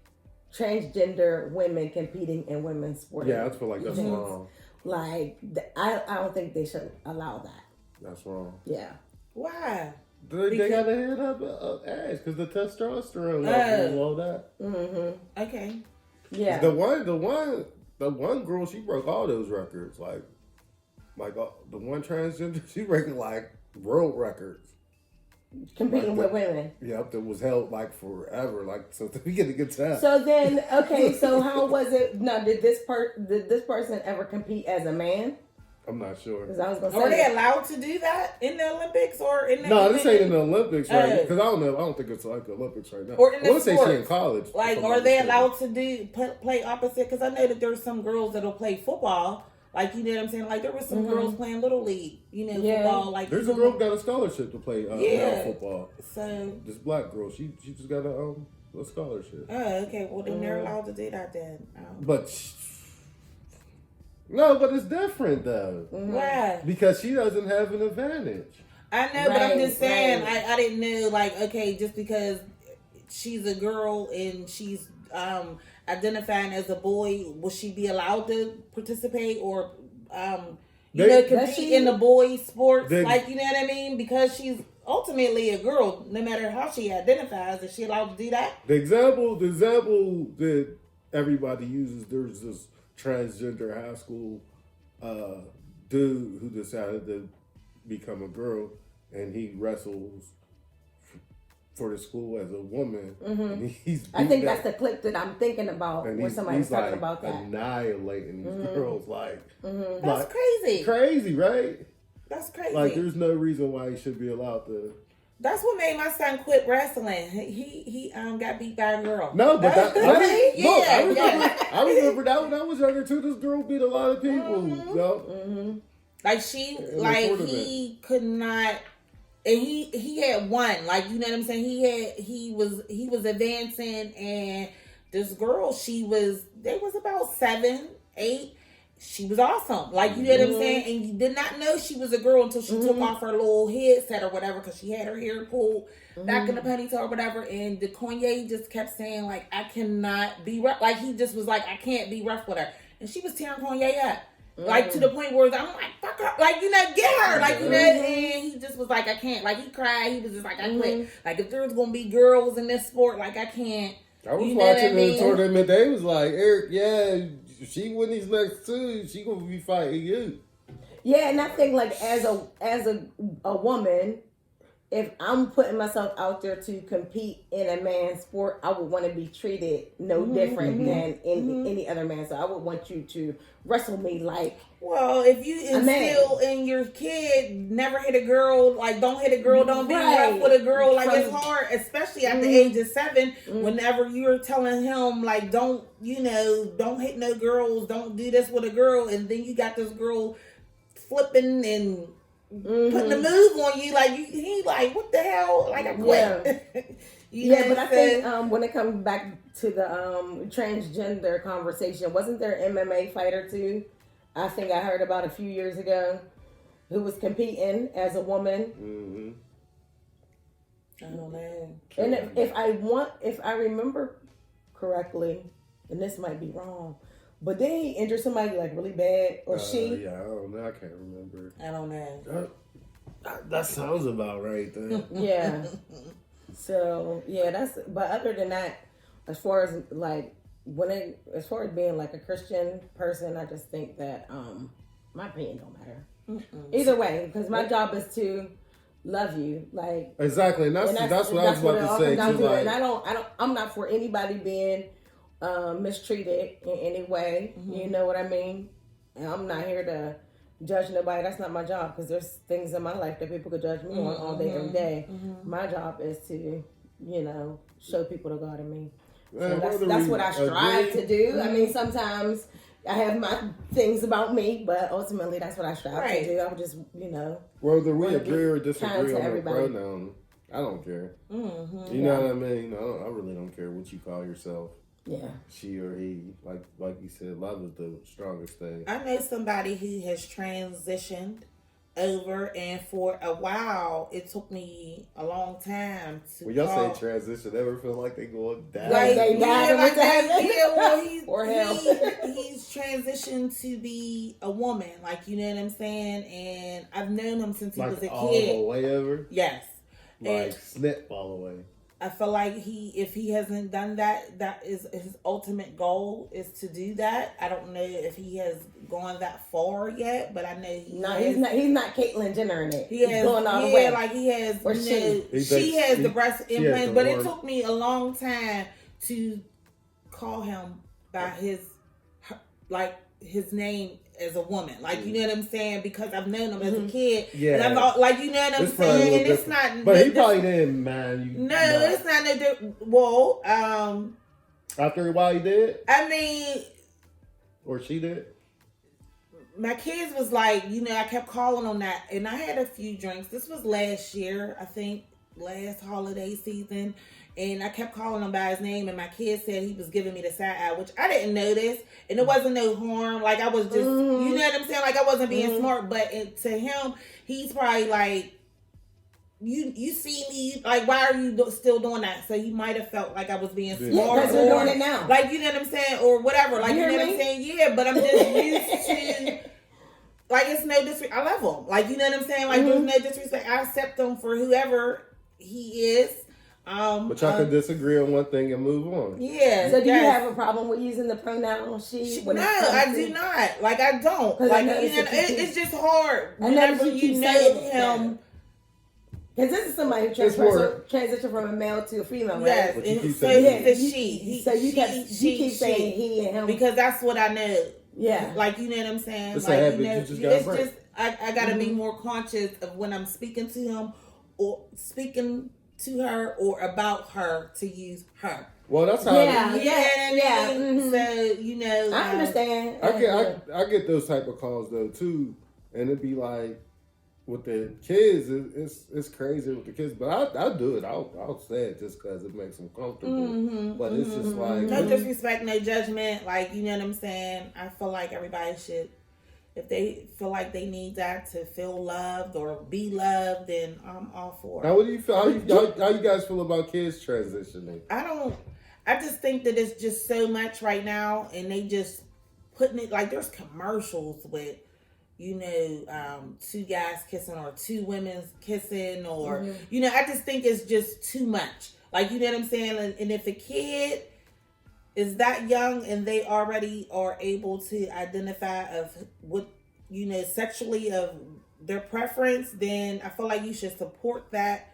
transgender women competing in women's sports. Yeah, I feel like that's wrong. Like I don't think they should allow that. That's wrong. Yeah. Why? They gotta head up ass because the testosterone level and all that. Okay. Yeah. The one girl, she broke all those records. Like the one transgender, she breaking like world records. Competing with women. Yep, that was held like forever. Like so, we get a good time. So then, okay, so how was it? Now, did this person ever compete as a man? I'm not sure. Because I was gonna say, are they allowed to do that in the Olympics or in the? No, this ain't in the Olympics right now. Because I don't know. I don't think it's like the Olympics right now. Or in the I want to say sports. she in college. Like, are they allowed to play opposite? Because I know that there's some girls that'll play football. Like, you know what I'm saying? Like, there was some girls playing Little League, football. Like, there's a girl who got a scholarship to play male football. So this black girl, she just got a scholarship. Oh, okay. Well, then they're allowed to do that then. But it's different though. Why? Because she doesn't have an advantage. I know, but I'm just saying. I didn't know. Like, okay, just because she's a girl and she's identifying as a boy, will she be allowed to participate or compete in the boys sports? Like, you know what I mean? Because she's ultimately a girl, no matter how she identifies, is she allowed to do that? The example that everybody uses, there's this transgender high school dude who decided to become a girl, and he wrestles for the school as a woman. And I think that's the clip that I'm thinking about, where somebody's talking like about that. Annihilating these girls, That's crazy. Crazy, right? That's crazy. Like, there's no reason why he should be allowed to. That's what made my son quit wrestling. He got beat by a girl. No, but really? I remember that when I was younger too. This girl beat a lot of people. Like he could not and he had won. Like, you know what I'm saying? He was advancing, and this girl, they was about 7, 8. She was awesome. Like, you know what I'm saying? And you did not know she was a girl until she took off her little headset or whatever, because she had her hair pulled back in the ponytail or whatever. And the Kanye just kept saying, like, I cannot be rough. Like, he just was like, I can't be rough with her. And she was tearing Kanye up. Like, to the point where I'm like, fuck her. Like, you know, get her. Like, you know, and he just was like, I can't. Like, he cried. He was just like, I quit. Like, if there's going to be girls in this sport, like, I can't. I was watching the tournament. They was like, Eric, yeah, she win these next 2, she gonna be fighting you. Yeah, and I think like as a woman, if I'm putting myself out there to compete in a man's sport, I would want to be treated no different than any other man. So I would want you to wrestle me like. Well, if you instill in your kid, never hit a girl, like don't hit a girl, don't be rough with a girl, like it's hard, especially at the age of 7, whenever you're telling him like don't hit no girls, don't do this with a girl, and then you got this girl flipping and putting the move on you, like he like, what the hell? Like, I quit. Yeah, but I think when it comes back to the transgender conversation, wasn't there an MMA fighter too? I think I heard about a few years ago who was competing as a woman. I don't know. And if I remember correctly, and this might be wrong, but then he injured somebody like really bad, or she. Yeah, I don't know. I can't remember. I don't know. That sounds about right then. Yeah. So yeah, but other than that, as far as like as far as being like a Christian person, I just think that my opinion don't matter. Either way, because my job is to love you, like exactly, and that's what I was about to say too. Like, and I'm not for anybody being mistreated in any way. You know what I mean? And I'm not here to judge nobody. That's not my job, because there's things in my life that people could judge me on all day, every day. My job is to, show people the God in me. So that's what I strive to do. I mean, sometimes I have my things about me, but ultimately that's what I strive to do. I would just, whether we agree or disagree on the pronoun, I don't care. You know what I mean? I really don't care what you call yourself. Yeah. She or he. Like you said, love is the strongest thing. I know somebody who has transitioned over, and for a while, it took me a long time to. When y'all say transition, they ever feel like they going down? He's transitioned to be a woman, like, you know what I'm saying? And I've known him since he was a kid. All the way ever? Yes. Like snip all the way. I feel like if he hasn't done that, that is his ultimate goal, is to do that. I don't know if he has gone that far yet, but I know he's not Caitlyn Jenner in it. He's going all the way. Like he has, or she has the breast implants, but it took me a long time to call him by his name as a woman, like, you know what I'm saying, because I've known him as a kid, and I've like, you know what I'm saying, and it's not. But he probably didn't mind you. No, it's not no different. Well, after a while, he did. I mean, or she did. My kids was like, I kept calling on that, and I had a few drinks. This was last year, I think, last holiday season. And I kept calling him by his name, and my kid said he was giving me the side eye, which I didn't notice, and it wasn't no harm. Like, I was just, you know what I'm saying? Like, I wasn't being smart, but to him, he's probably like, you see me, like, why are you still doing that? So he might have felt like I was being smart. Yeah, because you're doing it now. Like, you know what I'm saying? Or whatever. Like, you know what I'm saying? Yeah, but I'm just used to, like, it's no disrespect. I love him. Like, you know what I'm saying? Like, there's no disrespect. I accept him for whoever he is. But y'all can disagree on one thing and move on. Yeah. So do you have a problem with using the pronoun she? No, I do not. Like, I don't. Like, it's just hard whenever you know him. Because this is somebody who transitioned from a male to a female, right? Yes, but you keep saying So you keep saying he and him. Because that's what I know. Yeah. Like, you know what I'm saying? It's like, just I gotta be more conscious of when I'm speaking to him or speaking to her or about her to use her. Well, that's how. Yeah. So I understand. I get those type of calls though too, and it'd be like, with the kids, it's crazy with the kids. But I'll do it. I'll say it just because it makes them comfortable. But it's just like no disrespect, no judgment. Like, you know what I'm saying? I feel like everybody should, if they feel like they need that to feel loved or be loved, then I'm all for it. Now, what do you feel? How you guys feel about kids transitioning? I just think that it's just so much right now, and they just putting it like there's commercials with, you know, two guys kissing or two women kissing, or you know, I just think it's just too much. Like, you know what I'm saying? And if a kid is that young and they already are able to identify of what, you know, sexually of their preference, then I feel like you should support that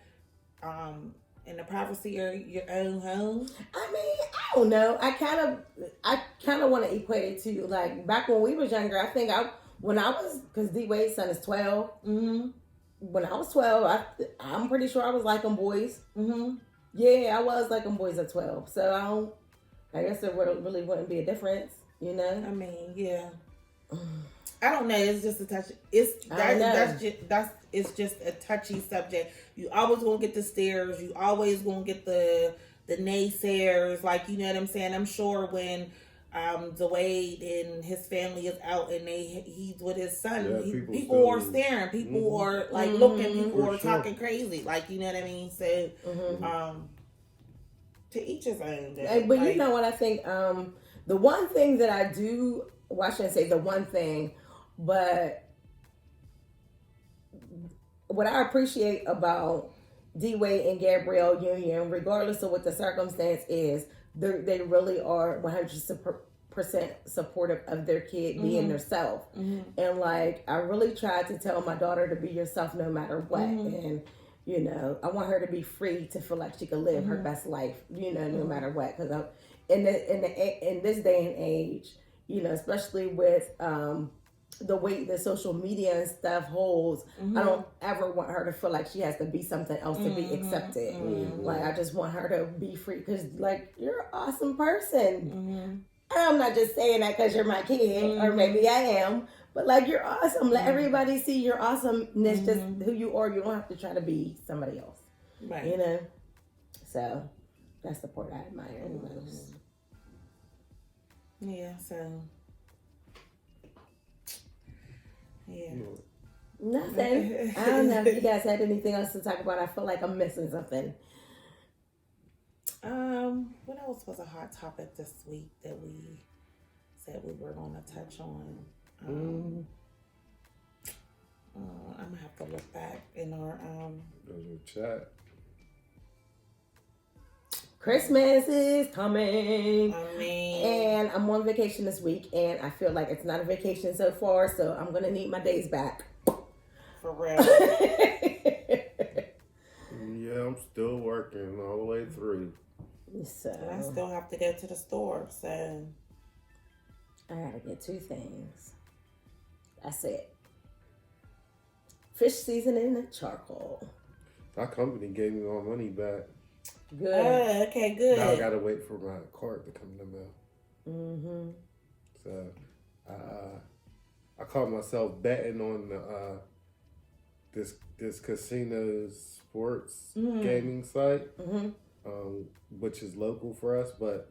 in the privacy of your own home. I mean, I don't know. I kind of want to equate it to like back when we was younger. I think because D Wade's son is 12. Mm-hmm. When I was 12, I'm pretty sure I was liking boys. Mm-hmm. Yeah, I was liking boys at 12. So I guess there really wouldn't be a difference, you know? I mean, yeah. I don't know. It's just a touch. It's just a touchy subject. You always gonna get the stares. You always gonna get the naysayers. Like, you know what I'm saying? I'm sure when Wade and his family is out and he's with his son, people are staring. People are like looking. People are talking crazy. Like, you know what I mean? So, to each his own. But you know what I think? The one thing that I do. Well, I shouldn't say the one thing, but what I appreciate about D Wade and Gabrielle Union, regardless of what the circumstance is, they really are 100% supportive of their kid being themselves. And like, I really try to tell my daughter to be yourself no matter what. And, you know, I want her to be free to feel like she can live her best life, you know, no matter what. Because in this day and age, you know, especially with the weight that social media and stuff holds, I don't ever want her to feel like she has to be something else to be accepted. Like, I just want her to be free because, like, you're an awesome person. I'm not just saying that because you're my kid, or maybe I am, but, like, you're awesome. Let everybody see your awesomeness, just who you are. You don't have to try to be somebody else. Right. You know? So, that's the part I admire the most. Yeah, so. Yeah. Nothing. I don't know if you guys had anything else to talk about. I feel like I'm missing something. What else was a hot topic this week that we said we were going to touch on? I'm gonna have to look back in our chat. Christmas is coming. I mean, and I'm on vacation this week, and I feel like it's not a vacation so far, so I'm gonna need my days back. For real. Yeah, I'm still working all the way through. So and I still have to go to the store, so I gotta get 2 things. That's it. Fish seasoning and charcoal. That company gave me my money back. Good. Okay, good. Now I gotta wait for my card to come in the mail. So, I caught myself betting on this casino sports gaming site, which is local for us. But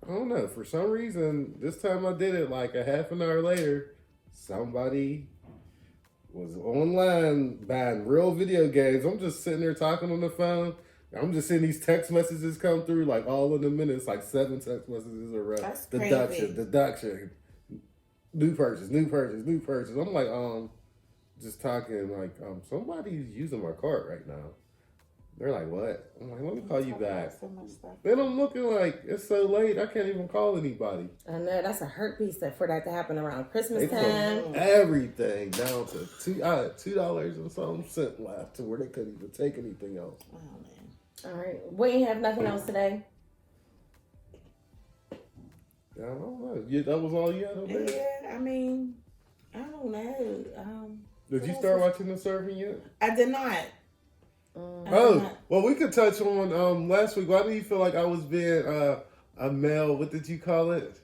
I don't know, for some reason this time I did it like a half an hour later. Somebody was online buying real video games. I'm just sitting there talking on the phone. I'm just seeing these text messages come through like all in a minute. It's like 7 text messages around. That's Deduction. New purchase. I'm like, just talking like, somebody's using my cart right now. They're like, what? I'm like, let me call you back. So much stuff. Then I'm looking like, it's so late, I can't even call anybody. I know, that's a hurt piece for that to happen around Christmas time. Everything down to $2 and some cent left to where they couldn't even take anything else. Oh, man. All right. We ain't have nothing else today. I don't know. That was all you had on there? Yeah, I mean, I don't know. Did you start watching The Servant yet? I did not. Well, we could touch on last week. Why do you feel like I was being a male? What did you call it?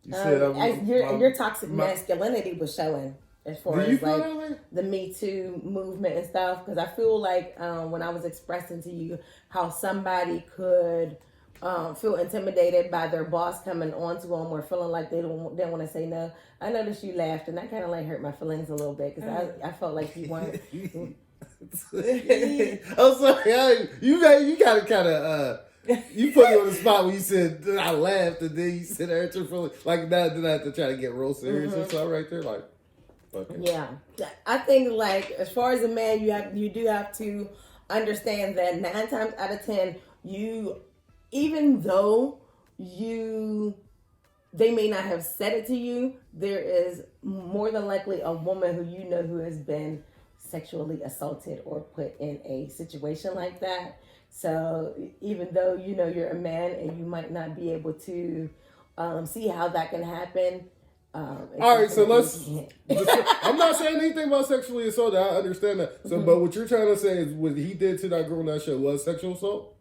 You said your toxic masculinity was showing. as far Do you as feel like that way? the Me Too movement and stuff. Because I feel like when I was expressing to you how somebody could feel intimidated by their boss coming on to them or feeling like they didn't want to say no. I noticed you laughed, and that kind of like hurt my feelings a little bit because I felt like you weren't. I'm sorry. You gotta kind of you put me on the spot when you said I laughed and then you said I hurt your feelings. Like that, then I have to try to get real serious or something right there. Like, okay. Yeah, I think like as far as a man, you do have to understand that 9 times out of 10, even though they may not have said it to you, there is more than likely a woman who has been sexually assaulted or put in a situation like that. So even though you're a man and you might not be able to see how that can happen. All right, so I'm not saying anything about sexually assault. I understand that. So, but what you're trying to say is what he did to that girl on that show was sexual assault?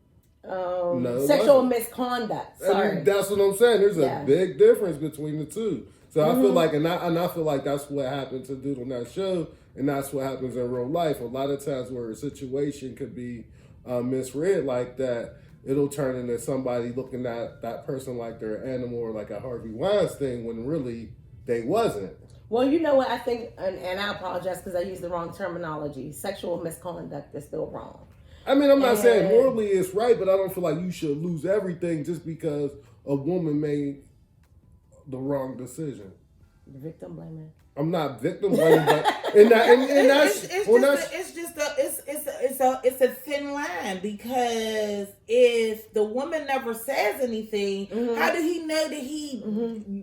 No, sexual misconduct. Sorry, I mean, that's what I'm saying. There's a big difference between the two. So I feel like, and I feel like that's what happened to dude on that show, and that's what happens in real life. A lot of times, where a situation could be misread like that, it'll turn into somebody looking at that person like they're an animal or like a Harvey Weinstein when really they wasn't. Well, you know what I think, and I apologize because I used the wrong terminology. Sexual misconduct is still wrong. I mean, I'm not saying morally it's right, but I don't feel like you should lose everything just because a woman made the wrong decision. Victim blaming. I'm not victim blaming, but it's a thin line because if the woman never says anything, how did he know that he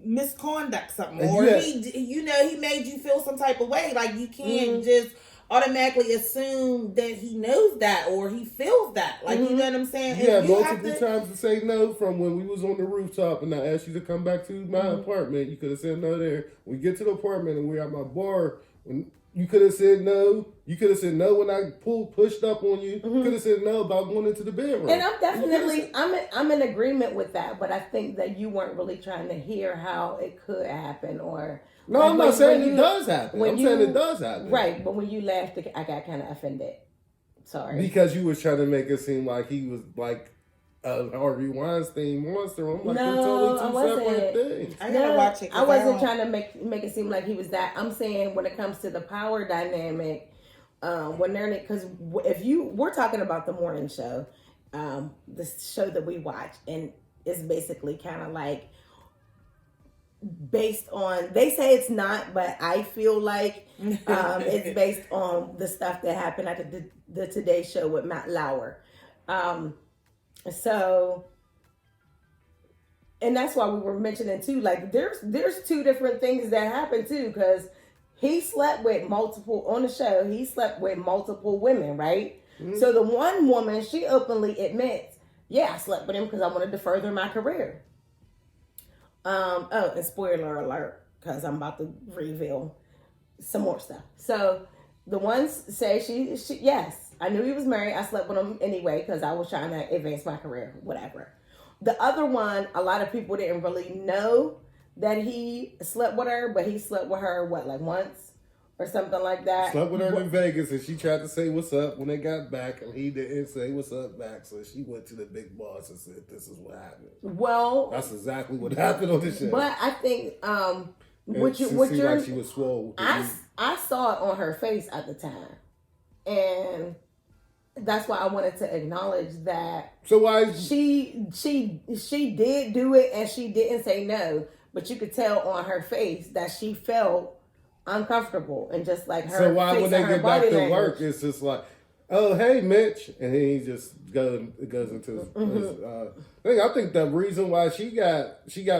misconduct something or he made you feel some type of way? Like you can't just automatically assume that he knows that or he feels that. Like you know what I'm saying? You had multiple times to say no from when we was on the rooftop and I asked you to come back to my apartment. You could have said no there. When we get to the apartment and we're at my bar, when you could have said no. You could have said no when I pushed up on you. You could have said no about going into the bedroom. And I'm definitely I'm in agreement with that, but I think that you weren't really trying to hear how it could happen or. No, like I'm not saying it does happen. I'm saying it does happen. Right, but when you laughed, I got kind of offended. Sorry. Because you was trying to make it seem like he was like a Harvey Weinstein monster. I'm like, they're totally two separate things. I gotta watch it. I wasn't trying to make it seem like he was that. I'm saying when it comes to the power dynamic, when they're because we're talking about the morning show, the show that we watch, and it's basically kind of like. Based on, they say it's not, but I feel like it's based on the stuff that happened at the Today Show with Matt Lauer. So, and that's why we were mentioning too, like there's two different things that happened too, because he slept with multiple, on the show, he slept with multiple women, right? Mm-hmm. So the one woman, she openly admits, yeah, I slept with him because I wanted to further my career. And spoiler alert, because I'm about to reveal some more stuff. So the ones say she yes, I knew he was married. I slept with him anyway because I was trying to advance my career, whatever. The other one, a lot of people didn't really know that he slept with her, but he slept with her, like once or something like that. Slept with her in Vegas and she tried to say what's up when they got back and he didn't say what's up back. So she went to the big boss and said, this is what happened. Well, that's exactly what happened on the show. But I think, like she was swole. I saw it on her face at the time. And that's why I wanted to acknowledge that. So why she did do it and she didn't say no, but you could tell on her face that she felt uncomfortable and just like her. So why face when they get back to work, language. it's just like, oh hey Mitch, and then he just goes into his thing. I think the reason why she got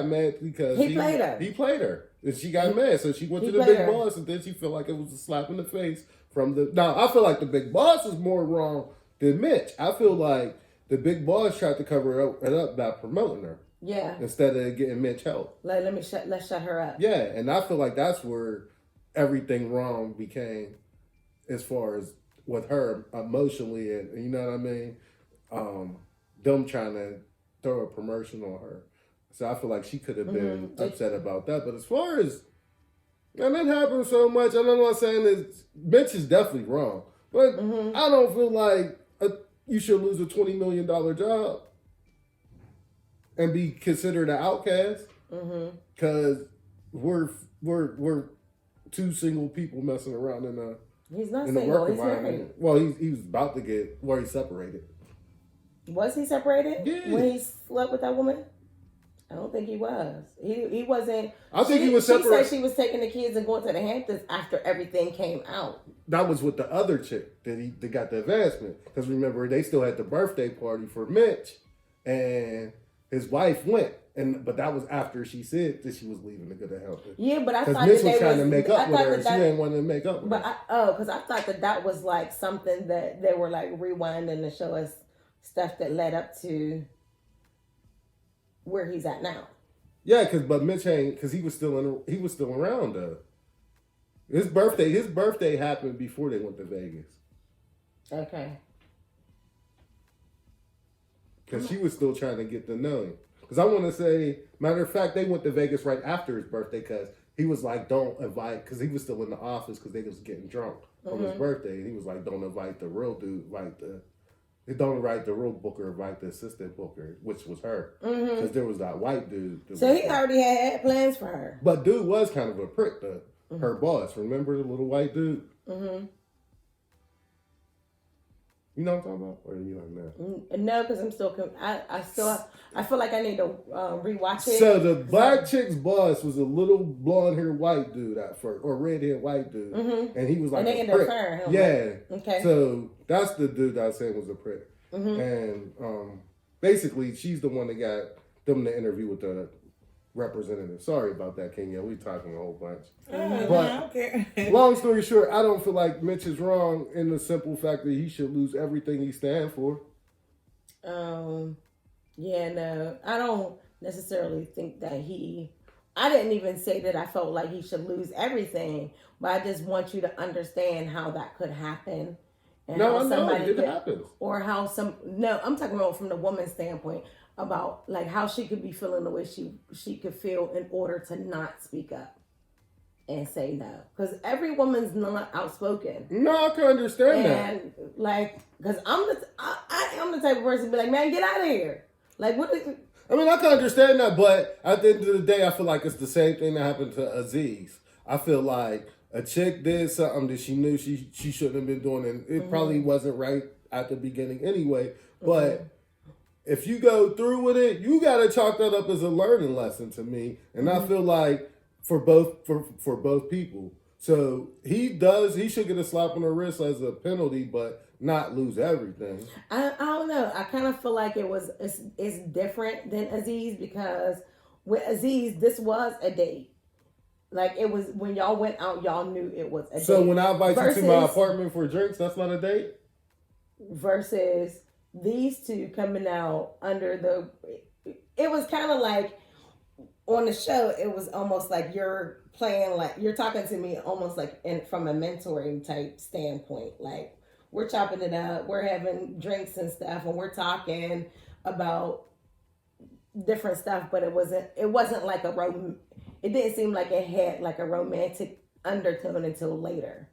mad because he played her. He played her, and she got mad, so she went to the big boss, and then she felt like it was a slap in the face from the. Now I feel like the big boss is more wrong than Mitch. I feel like the big boss tried to cover it up by promoting her. Yeah. Instead of getting Mitch help. Let's shut her up. Yeah, and I feel like that's where everything wrong became as far as with her emotionally and you know what I mean? Them trying to throw a promotion on her. So I feel like she could have been upset about that. But as far as And it happens so much. And I'm not saying that Mitch is definitely wrong. But I don't feel like you should lose a $20 million job and be considered an outcast. Because we're two single people messing around in a He's not in the single. work He's married. environment. Well, he was about to get where he's separated. Was he separated? Yeah. When he slept with that woman? I don't think he was. He wasn't. I think he was separated. She said she was taking the kids and going to the Hamptons after everything came out. That was with the other chick that got the advancement. Because remember, they still had the birthday party for Mitch, and his wife went. But that was after she said that she was leaving to go to Hampton. Yeah, but I thought because Mitch that was trying to make up with her. She didn't want to make up with her. Because I thought that was like something that they were like rewinding to show us stuff that led up to where he's at now. Yeah, but Mitch ain't, because he was still around though. His birthday happened before they went to Vegas. Okay. Because she was still trying to get to know him. Because I want to say, matter of fact, they went to Vegas right after his birthday because he was like, don't invite, because he was still in the office because they was getting drunk on his birthday. And he was like, don't invite the real dude, don't invite the real booker, invite the assistant booker, which was her. Because there was that white dude. So he already had plans for her. But dude was kind of a prick though. Her boss, remember the little white dude? You know what I'm talking about? Or you like that? No, because I'm still. I feel like I need to rewatch it. So the black chick's boss was a little blonde-haired white dude at first, or red-haired white dude, and he was like, and they a ended prick. up firing him. Yeah. Okay. So that's the dude that I was saying was a prick, and basically she's the one that got them to interview with the representative. Sorry about that, Kenya. We talking a whole bunch. But I don't care. Long story short, I don't feel like Mitch is wrong in the simple fact that he should lose everything he stands for. Yeah, no, I don't necessarily think that I didn't even say that I felt like he should lose everything, but I just want you to understand how that could happen. And No, how I know it happens. Or how I'm talking about from the woman's standpoint, about like how she could be feeling the way she could feel in order to not speak up and say no, because every woman's not outspoken. No, I can understand that. And like, because I am the type of person to be like, man, get out of here. Like, what is it? I mean, I can understand that, but at the end of the day, I feel like it's the same thing that happened to Aziz. I feel like a chick did something that she knew she shouldn't have been doing, and it probably wasn't right at the beginning anyway. But if you go through with it, you got to chalk that up as a learning lesson to me. And I feel like for both people. So he should get a slap on the wrist as a penalty, but not lose everything. I don't know. I kind of feel like it's different than Aziz, because with Aziz, this was a date. Like, it was when y'all went out, y'all knew it was a date. So when I invite you to my apartment for drinks, that's not a date? Versus these two coming out under it was kind of like on the show, it was almost like you're playing, like you're talking to me almost like from a mentoring type standpoint. Like, we're chopping it up, we're having drinks and stuff, and we're talking about different stuff, but it wasn't like it didn't seem like it had like a romantic undertone until later.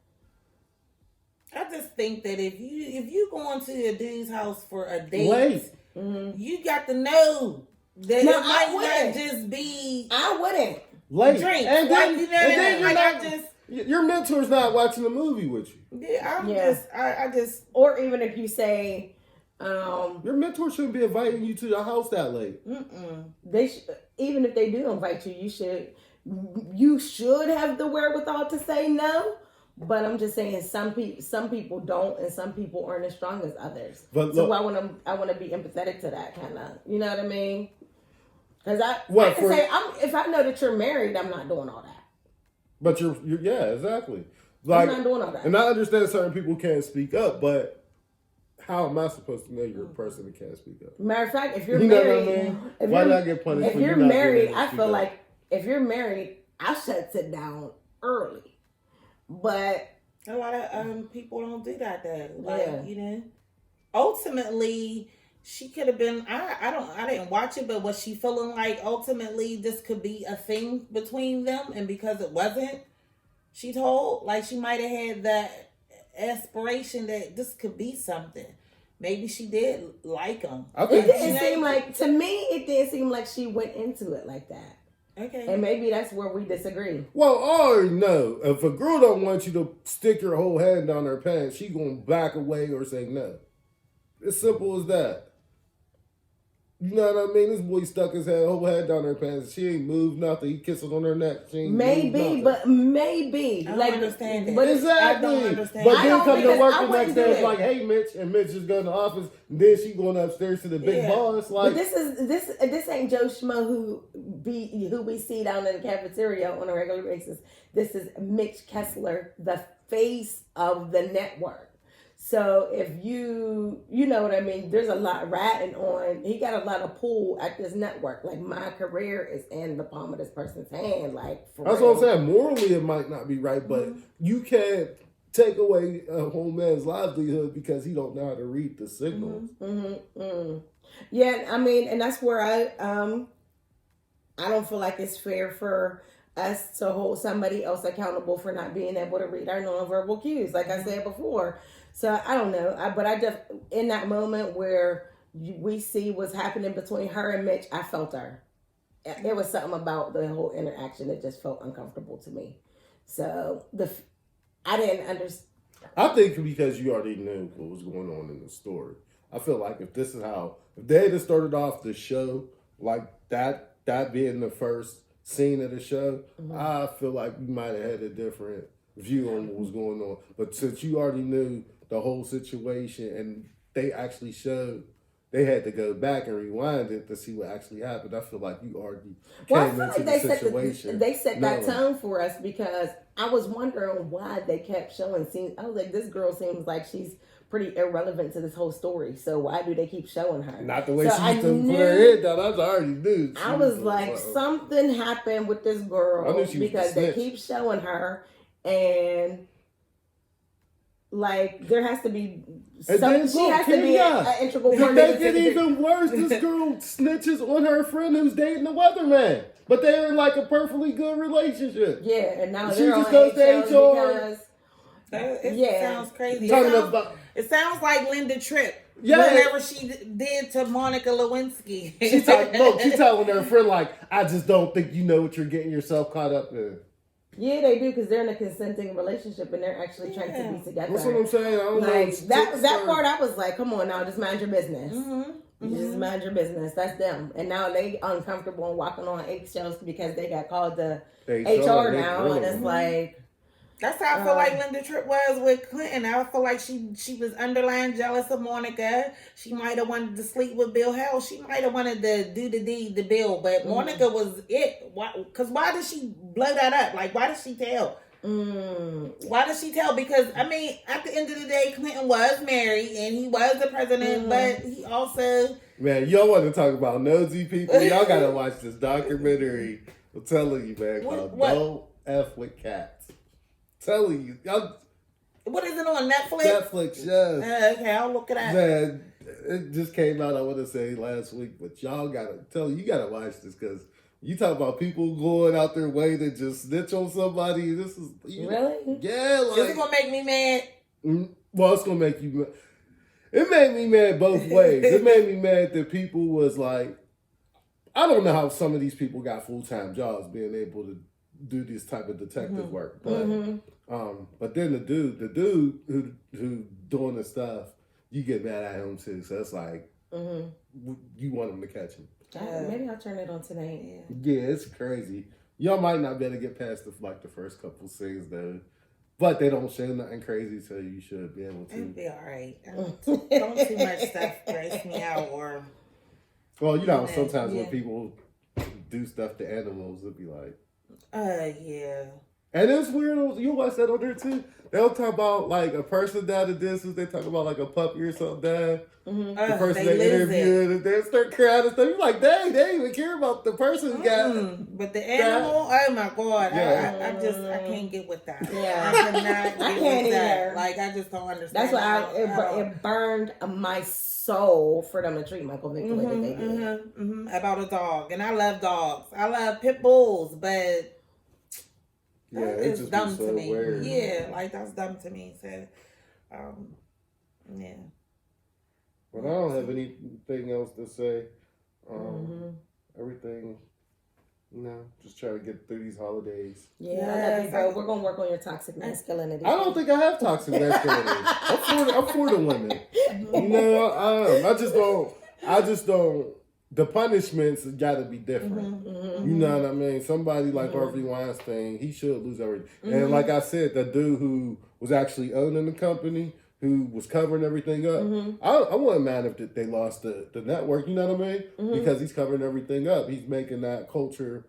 I just think that if you going to a dude's house for a date, you got to know that it might not just be. I wouldn't. Late. Drink. And then your mentor's not watching the movie with you. Yeah, I just. Or even if you say, your mentor shouldn't be inviting you to the house that late. Even if they do invite you, you should have the wherewithal to say no. But I'm just saying, some people don't, and some people aren't as strong as others. But so I want to be empathetic to that kind of, you know what I mean? Because I can say, if I know that you're married, I'm not doing all that. But you're yeah, exactly. Like, I'm not doing all that. And I understand certain people can't speak up, but how am I supposed to know you're a person that can't speak up? Matter of fact, if you're married, know what I mean? Why not get punished? If you're married, I feel like if you're married, I shut it down early. But a lot of people don't do that though. Like, you know, ultimately she could have been. I didn't watch it, but was she feeling like ultimately this could be a thing between them, and because it wasn't, She told, like, she might have had that aspiration that this could be something. Maybe she did like him. I It think didn't seem like, to me, it didn't seem like she went into it like that. Okay. And maybe that's where we disagree. Well, I already know if a girl don't want you to stick your whole hand down her pants, she gonna back away or say no. It's simple as that. You know what I mean? This boy stuck his whole head down her pants. She ain't moved nothing. He kissing on her neck. She ain't moved nothing. But maybe. I don't understand it. But Exactly. I don't understand But it. then come to because work I the next wouldn't day, do it's it. like, hey, Mitch, and Mitch just go in the office, and then she going upstairs to the big boss. Like, But this ain't Joe Schmo who we see down in the cafeteria on a regular basis. This is Mitch Kessler, the face of the network. So if you know what I mean, there's a lot riding on. He got a lot of pull at this network. Like, my career is in the palm of this person's hand. Like, for that's real. what I'm saying. Morally, it might not be right, but you can't take away a whole man's livelihood because he don't know how to read the signals. Yeah, I mean, and that's where I don't feel like it's fair for us to hold somebody else accountable for not being able to read our nonverbal cues, like I said before. So I don't know, but I just, in that moment where we see what's happening between her and Mitch, I felt her. There was something about the whole interaction that just felt uncomfortable to me. So I didn't understand. I think because you already knew what was going on in the story. I feel like if they had started off the show like that being the first scene of the show, I feel like you might have had a different view on what was going on. But since you already knew the whole situation and they actually showed, they had to go back and rewind it to see what actually happened. I feel like you already came into the situation. They set that tone for us because I was wondering why they kept showing scenes. I was like, this girl seems like she's pretty irrelevant to this whole story. So why do they keep showing her? Not the way she used to put her head down. I already knew. I was like, something happened with this girl because they keep showing her, and like there has to be some. She has to be an integral part. To make it even worse, this girl snitches on her friend who's dating the weatherman, but they're in like a perfectly good relationship. Yeah, and now she they're just on goes to it sounds crazy. It sounds like Linda Tripp. Yeah. Whatever she did to Monica Lewinsky. She's telling her friend, like, I just don't think you know what you're getting yourself caught up in. Yeah, they do, because they're in a consenting relationship and they're actually trying to be together. That's what I'm saying. I don't like, know. that part, I was like, come on now, just mind your business. Just mind your business. That's them. And now they uncomfortable and walking on eggshells because they got called to HR now. And it's like... That's how I feel like Linda Tripp was with Clinton. I feel like she was underlying jealous of Monica. She might have wanted to sleep with Bill. Hell, she might have wanted to do the deed to Bill. But Monica was it. Because why did she blow that up? Like, why did she tell? Why did she tell? Because, I mean, at the end of the day, Clinton was married and he was the president, but he also... Man, y'all want to talk about nosy people? Y'all got to watch this documentary. I'm telling you, man, called Don't F with Cats. Telling you, y'all. What is it on Netflix? Netflix, yes. Okay, I'll look it up. Man, it just came out, I want to say, last week, but y'all gotta watch this, because you talk about people going out their way to just snitch on somebody. This is really? Yeah, like, is it gonna make me mad? Well, it's gonna make you. It made me mad both ways. It made me mad that people was like, I don't know how some of these people got full-time jobs being able to do this type of detective work, but then the dude who doing the stuff, you get mad at him too. So it's like you want him to catch him. Maybe I'll turn it on tonight. Yeah, it's crazy. Y'all might not be able to get past the first couple scenes though, but they don't show nothing crazy, so you should be able to. It'll be all right. Don't too much stuff gross me out or. Well, you know, sometimes when people do stuff to animals, it'll be like. Yeah. And it's weird. You watch that on there too. They'll talk about like a person died of this. They talk about like a puppy or something died. The person they interviewed, and they start crying and stuff. You're like, dang, they didn't even care about the person who got. But the animal, oh my god, I can't get with that. Yeah, I can't with that. Like, I just don't understand. That's why it burned my soul for them to treat Michael Vick the way that they did. About a dog, and I love dogs. I love pit bulls, but Yeah, That it is just dumb be so to me. weird. Yeah, like that's dumb to me. So, yeah. But I don't have anything else to say. Everything, just try to get through these holidays. Yeah, I love you, bro. We're gonna work on your toxic masculinity. I don't think I have toxic masculinity. I'm for the women. You know, I am. I just don't. The punishments got to be different. You know what I mean? Somebody like Harvey Weinstein, he should lose everything. And like I said, the dude who was actually owning the company, who was covering everything up, I wasn't mad if they lost the network. You know what I mean? Because he's covering everything up. He's making that culture.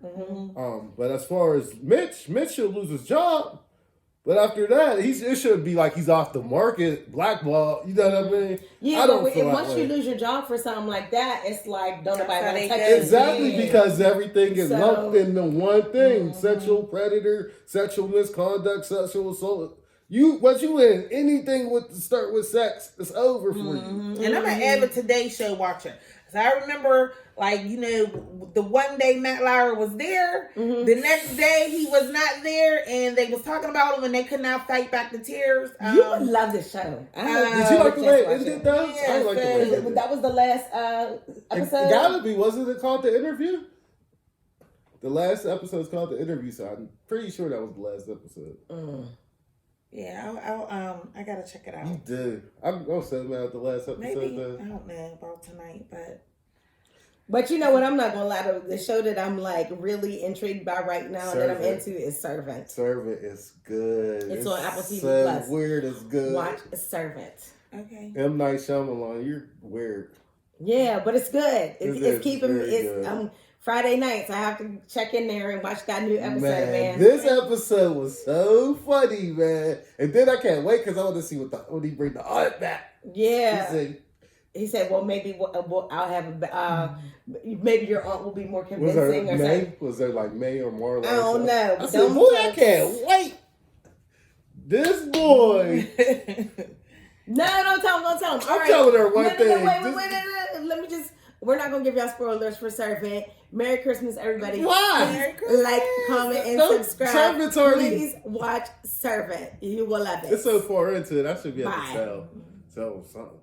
But as far as Mitch should lose his job. But after that, it should be like he's off the market, blackball. You know what I mean? Yeah, but once you lose your job for something like that, it's like don't nobody want to touch you. Exactly, because everything is lumped into one thing: sexual predator, sexual misconduct, sexual assault. Once you in anything with start with sex, it's over for you. And I'm an avid Today Show watcher. So I remember, the one day Matt Lauer was there, the next day he was not there, and they was talking about him, and they could not fight back the tears. You would love this show. Did you like the way it ended, though? Yeah, I like the way it ended. That was the last episode. It gotta be. Wasn't it called The Interview? The last episode is called The Interview, so I'm pretty sure that was the last episode. Yeah, I gotta check it out. You did. I'm so mad at the last episode. Maybe though. I don't know about tonight, But you know what? I'm not gonna lie to the show that I'm really intrigued by right now that I'm into is Servant. Servant is good. It's on Apple TV so Plus. Weird, it's good. Watch Servant. Okay. M. Night Shyamalan, you're weird. Yeah, but it's good. It's keeping me. Good. Friday nights. I have to check in there and watch that new episode, man. This episode was so funny, man. And then I can't wait because I want to see when he bring the art back. Yeah. He said, "Well, maybe I'll have maybe your aunt will be more convincing." Was there May? Was there like May or Marla? I don't know. I said, "Boy, I can't wait." This boy. No, don't tell him. I'm telling her one thing. Wait. Let me just. We're not gonna give y'all spoilers for Servant. Merry Christmas, everybody. Why? Merry Christmas. Like, comment, and subscribe. Servant's already. Please watch Servant. You will love it. It's so far into it. I should be able to tell something.